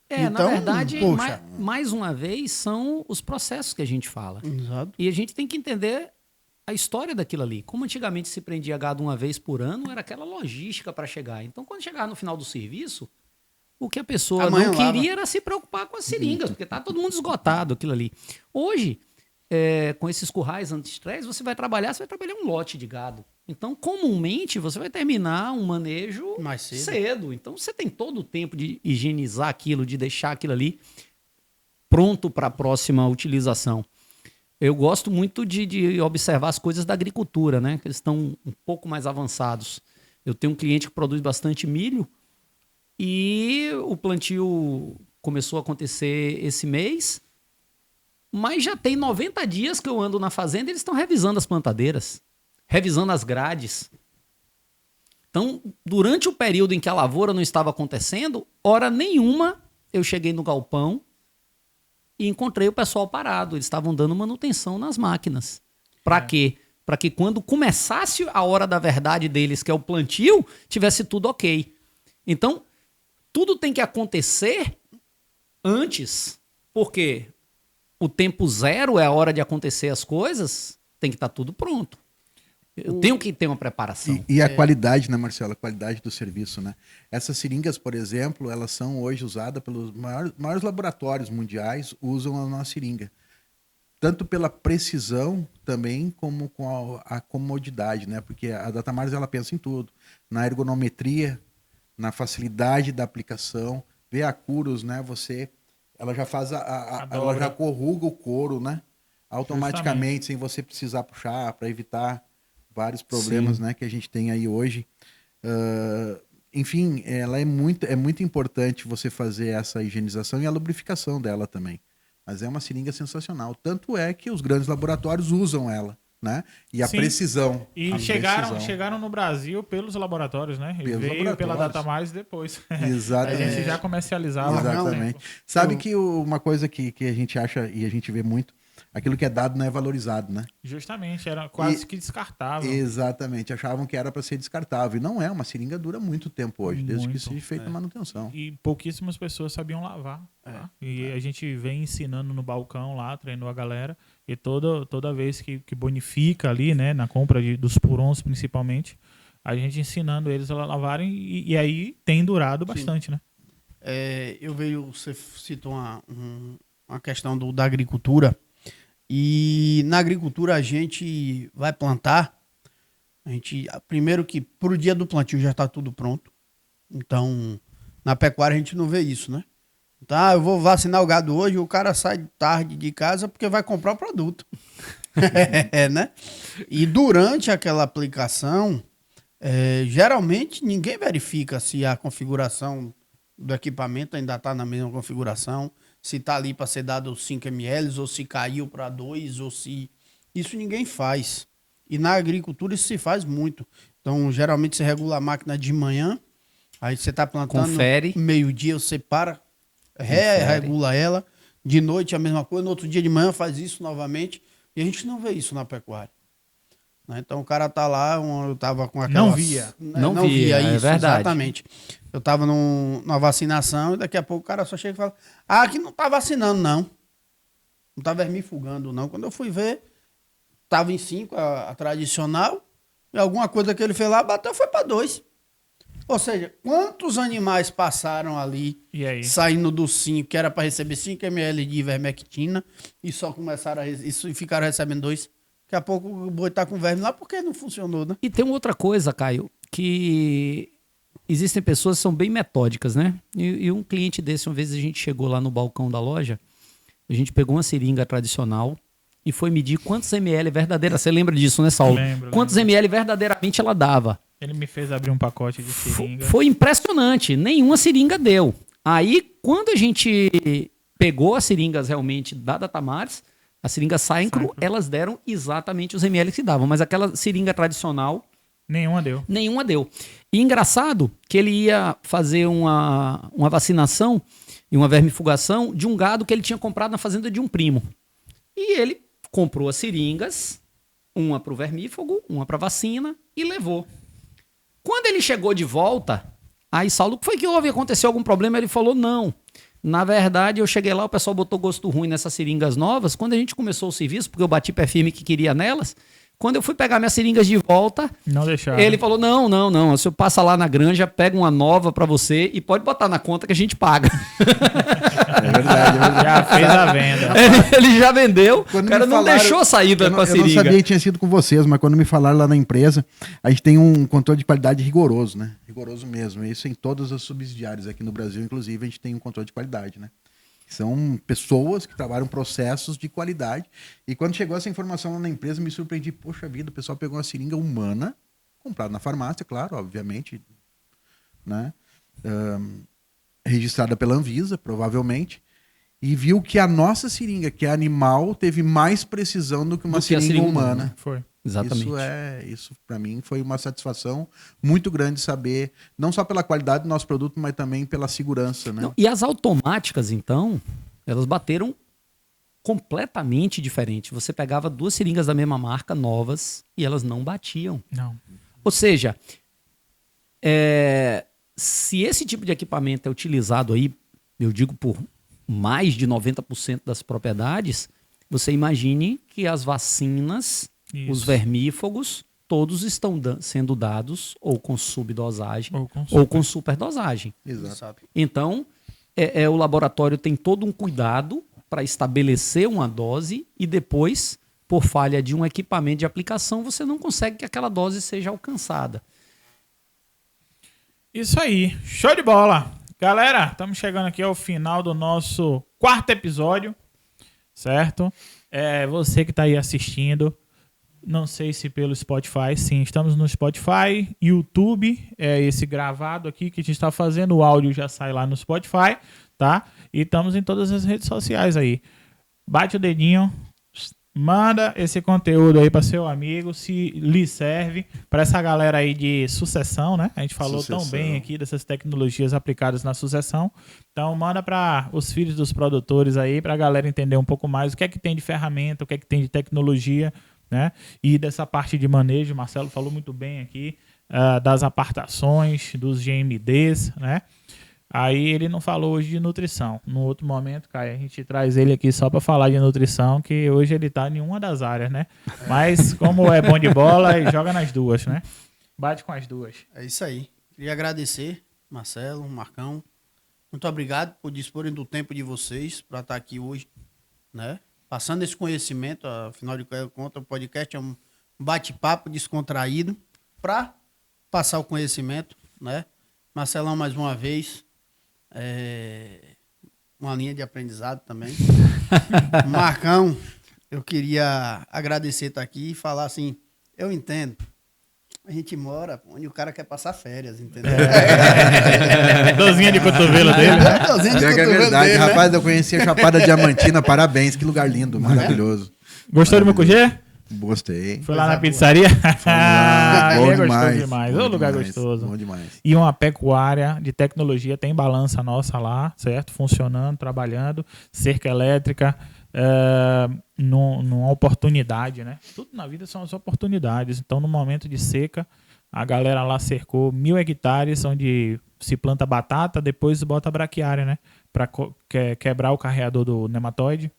Na Então, verdade, poxa. mais uma vez, são os processos que a gente fala. Exato. E a gente tem que entender a história daquilo ali. Como antigamente se prendia gado uma vez por ano, era aquela logística para chegar. Então, quando chegar no final do serviço, o que a pessoa Amanhã não lava. queria era se preocupar com as seringas, porque tá todo mundo esgotado aquilo ali. Hoje, com esses currais anti-estresse, você vai trabalhar um lote de gado. Então, comumente, você vai terminar um manejo Mais cedo. cedo. Então, você tem todo o tempo de higienizar aquilo, de deixar aquilo ali pronto para a próxima utilização. Eu gosto muito de observar as coisas da agricultura, né? Que eles estão um pouco mais avançados. Eu tenho um cliente que produz bastante milho e o plantio começou a acontecer esse mês, mas já tem 90 dias que eu ando na fazenda e eles estão revisando as plantadeiras, revisando as grades. Então, durante o período em que a lavoura não estava acontecendo, hora nenhuma eu cheguei no galpão e encontrei o pessoal parado. Eles estavam dando manutenção nas máquinas. Para quê? Para que quando começasse a hora da verdade deles, que é o plantio, tivesse tudo ok. Então, tudo tem que acontecer antes, porque o tempo zero é a hora de acontecer as coisas, tem que estar tudo pronto. Eu tenho que ter uma preparação. E a qualidade, né, Marcelo? A qualidade do serviço, né? Essas seringas, por exemplo, elas são hoje usadas pelos maiores laboratórios mundiais, usam a nossa seringa. Tanto pela precisão também, como com a comodidade, né? Porque a Datamares, ela pensa em tudo. Na ergonometria, na facilidade da aplicação. Vê a Curos, né? Ela já faz ela já corruga o couro, né? Automaticamente, sem você precisar puxar, para evitar vários problemas, né, que a gente tem aí hoje. Enfim, ela é muito importante você fazer essa higienização e a lubrificação dela também. Mas é uma seringa sensacional. Tanto é que os grandes laboratórios usam ela, né? E a precisão. E chegaram no Brasil pelos laboratórios, né? E veio pela Datamares depois. Exatamente. A gente já comercializava. Exatamente. Sabe que uma coisa que a gente acha e a gente vê muito, aquilo que é dado não é valorizado, né? Justamente, era quase que descartável. Exatamente, achavam que era para ser descartável. E não é, uma seringa dura muito tempo hoje, desde que seja feita manutenção. E pouquíssimas pessoas sabiam lavar. Tá? E a gente vem ensinando no balcão lá, treinou a galera. E toda vez que bonifica ali, né, na compra dos purons principalmente, a gente ensinando eles a lavarem. E aí tem durado bastante, né? Você citou uma questão da agricultura. E na agricultura a gente vai plantar, primeiro que pro dia do plantio já está tudo pronto. Então, na pecuária a gente não vê isso, né? Tá, eu vou vacinar o gado hoje, o cara sai tarde de casa porque vai comprar o produto. Né? E durante aquela aplicação, geralmente ninguém verifica se a configuração do equipamento ainda está na mesma configuração, se está ali para ser dado 5 ml, ou se caiu para 2, ou se... Isso ninguém faz. E na agricultura isso se faz muito. Então, geralmente você regula a máquina de manhã, aí você está plantando, confere, meio-dia você para, regula ela, de noite a mesma coisa, no outro dia de manhã faz isso novamente, e a gente não vê isso na pecuária. Então o cara tá lá, eu tava com aquela... Não via isso, verdade. Exatamente. Eu tava numa vacinação e daqui a pouco o cara só chega e fala, aqui não tá vacinando não. Não tá vermifugando não. Quando eu fui ver, tava em 5, a tradicional, e alguma coisa que ele fez lá, bateu, foi para 2. Ou seja, quantos animais passaram ali, saindo do 5, que era para receber 5 ml de ivermectina, e só começaram e ficaram recebendo 2? Daqui a pouco o boi tá com verme lá porque não funcionou, né? E tem outra coisa, Caio, que existem pessoas que são bem metódicas, né? E um cliente desse, uma vez a gente chegou lá no balcão da loja, a gente pegou uma seringa tradicional e foi medir quantos ml verdadeira. Você lembra disso, né, Saulo? Lembro. Quantos ml verdadeiramente ela dava? Ele me fez abrir um pacote de seringa. Foi impressionante, nenhuma seringa deu. Aí, quando a gente pegou as seringas realmente da Datamares, a seringa Syncro, elas deram exatamente os ml que davam, mas aquela seringa tradicional... Nenhuma deu. E engraçado que ele ia fazer uma vacinação e uma vermifugação de um gado que ele tinha comprado na fazenda de um primo. E ele comprou as seringas, uma para o vermífugo, uma para vacina, e levou. Quando ele chegou de volta, aí Saulo, o que foi que houve? Aconteceu algum problema? Ele falou, não. Na verdade, eu cheguei lá, o pessoal botou gosto ruim nessas seringas novas. Quando a gente começou o serviço, porque eu bati pé firme que queria nelas, quando eu fui pegar minhas seringas de volta, não deixaram. Ele falou, não. O senhor passa lá na granja, pega uma nova pra você e pode botar na conta que a gente paga. verdade. Já fez a venda. Ele já vendeu, Quando o cara me não falaram- deixou sair com a Eu não seringa. sabia que tinha sido com vocês, mas quando me falaram lá na empresa, a gente tem um controle de qualidade rigoroso, né? Rigoroso mesmo. Isso em todas as subsidiárias aqui no Brasil, inclusive, a gente tem um controle de qualidade, né? São pessoas que trabalham processos de qualidade. E quando chegou essa informação lá na empresa, me surpreendi. Poxa vida, o pessoal pegou uma seringa humana, comprada na farmácia, claro, obviamente, né? Registrada pela Anvisa, provavelmente, e viu que a nossa seringa, que é animal, teve mais precisão do que uma Do que a seringa seringa humana. humana. Foi. Exatamente. Isso para mim foi uma satisfação muito grande saber, não só pela qualidade do nosso produto, mas também pela segurança, né? Não, e as automáticas, então, elas bateram completamente diferente. Você pegava 2 seringas da mesma marca, novas, e elas não batiam. Não. Ou seja, se esse tipo de equipamento é utilizado aí, eu digo por mais de 90% das propriedades, você imagine que as vacinas, Isso. os vermífugos, todos estão sendo dados ou com subdosagem Ou com com superdosagem. Exato. Então, o laboratório tem todo um cuidado para estabelecer uma dose e depois, por falha de um equipamento de aplicação, você não consegue que aquela dose seja alcançada. Isso aí, show de bola. Galera, estamos chegando aqui ao final do nosso 4º episódio, certo? Você que está aí assistindo, não sei se pelo Spotify, sim, estamos no Spotify, YouTube, esse gravado aqui que a gente está fazendo, o áudio já sai lá no Spotify, tá? E estamos em todas as redes sociais aí. Bate o dedinho, manda esse conteúdo aí para seu amigo, se lhe serve, para essa galera aí de sucessão, né? A gente falou tão bem aqui dessas tecnologias aplicadas na sucessão. Então manda para os filhos dos produtores aí, para a galera entender um pouco mais o que é que tem de ferramenta, o que é que tem de tecnologia, né? E dessa parte de manejo, o Marcelo falou muito bem aqui, das apartações, dos GMDs, né? Aí ele não falou hoje de nutrição. No outro momento, Caio, a gente traz ele aqui só para falar de nutrição, que hoje ele tá em uma das áreas, né? Mas como é bom de bola, ele joga nas duas, né? Bate com as duas. É isso aí. Queria agradecer, Marcelo, Marcão. Muito obrigado por disporem do tempo de vocês para estar aqui hoje, né? Passando esse conhecimento, afinal de contas, o podcast é um bate-papo descontraído para passar o conhecimento, né? Marcelão, mais uma vez, uma linha de aprendizado também. Marcão, eu queria agradecer estar aqui e falar assim, eu entendo. A gente mora onde o cara quer passar férias, entendeu? Dorzinha de cotovelo dele, né? Dorzinha de É cotovelo verdade, dele, né? rapaz, eu conheci a Chapada Diamantina, parabéns, que lugar lindo, maravilhoso. Gostou do meu QG? Gostei. Foi lá na pizzaria? Bom Ele é demais, gostoso demais. bom Ô, lugar demais, gostoso. Bom demais. E uma pecuária de tecnologia, tem balança nossa lá, certo? Funcionando, trabalhando, cerca elétrica, numa oportunidade, né? Tudo na vida são as oportunidades. Então, no momento de seca, a galera lá cercou 1.000 hectares, onde se planta batata, depois bota braquiária, né? Para quebrar o carreador do nematóide.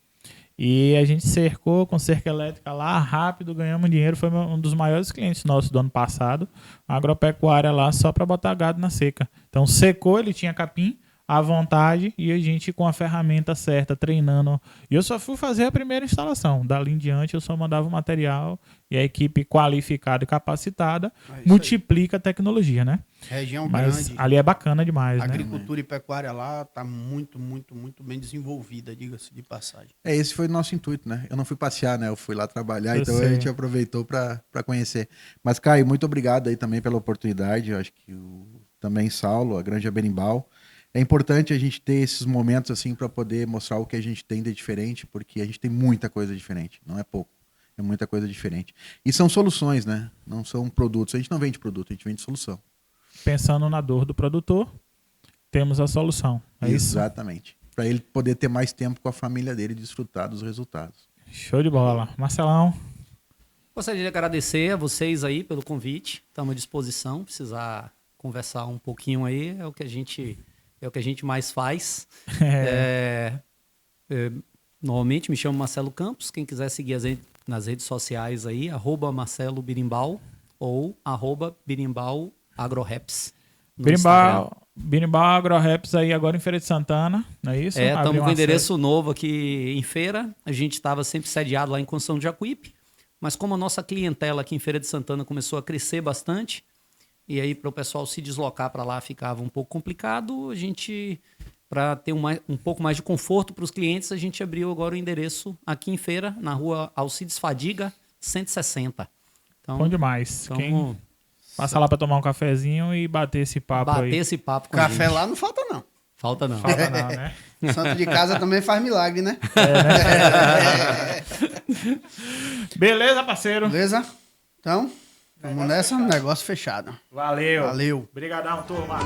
E a gente cercou com cerca elétrica lá, rápido, ganhamos dinheiro. Foi um dos maiores clientes nossos do ano passado. A agropecuária lá só para botar gado na seca. Então secou, ele tinha capim à vontade e a gente com a ferramenta certa, treinando. E eu só fui fazer a primeira instalação. Dali em diante eu só mandava o material e a equipe qualificada e capacitada multiplica a tecnologia, né? Região Mas grande. ali é bacana demais, A né? agricultura e pecuária lá está muito, muito, muito bem desenvolvida, diga-se de passagem. Esse foi o nosso intuito, né? Eu não fui passear, né? Eu fui lá trabalhar, Eu então sei. a gente aproveitou para conhecer. Mas, Caio, muito obrigado aí também pela oportunidade. Eu acho que também Saulo, a Granja Berimbau. É importante a gente ter esses momentos assim para poder mostrar o que a gente tem de diferente, porque a gente tem muita coisa diferente, não é pouco. É muita coisa diferente. E são soluções, né? Não são produtos. A gente não vende produto, a gente vende solução. Pensando na dor do produtor, temos a solução. É isso? Exatamente. Para ele poder ter mais tempo com a família dele e desfrutar dos resultados. Show de bola. Marcelão, Gostaria de agradecer a vocês aí pelo convite. Estamos à disposição. Precisar conversar um pouquinho aí é o que a gente mais faz. Normalmente me chamo Marcelo Campos. Quem quiser seguir nas redes sociais aí, @MarceloBirimbau ou @BirimbauAgroReps. no Instagram. Birimbau AgroRaps aí agora em Feira de Santana, não é isso? Estamos Abriu com uma um endereço novo aqui em Feira. A gente estava sempre sediado lá em Conceição de Jacuípe, mas como a nossa clientela aqui em Feira de Santana começou a crescer bastante, e aí para o pessoal se deslocar para lá ficava um pouco complicado, a gente, para ter um pouco mais de conforto para os clientes, a gente abriu agora o endereço aqui em Feira, na rua Alcides Fadiga, 160. Então, Bom demais. Quem passa lá para tomar um cafezinho e bater esse papo aí. bater esse papo com a Café gente. lá não falta, não. Falta não. Falta não, né? Santo de casa também faz milagre, né? Beleza, parceiro? Beleza? Então, vamos nessa. Negócio fechado. Valeu. Valeu. Obrigadão, turma.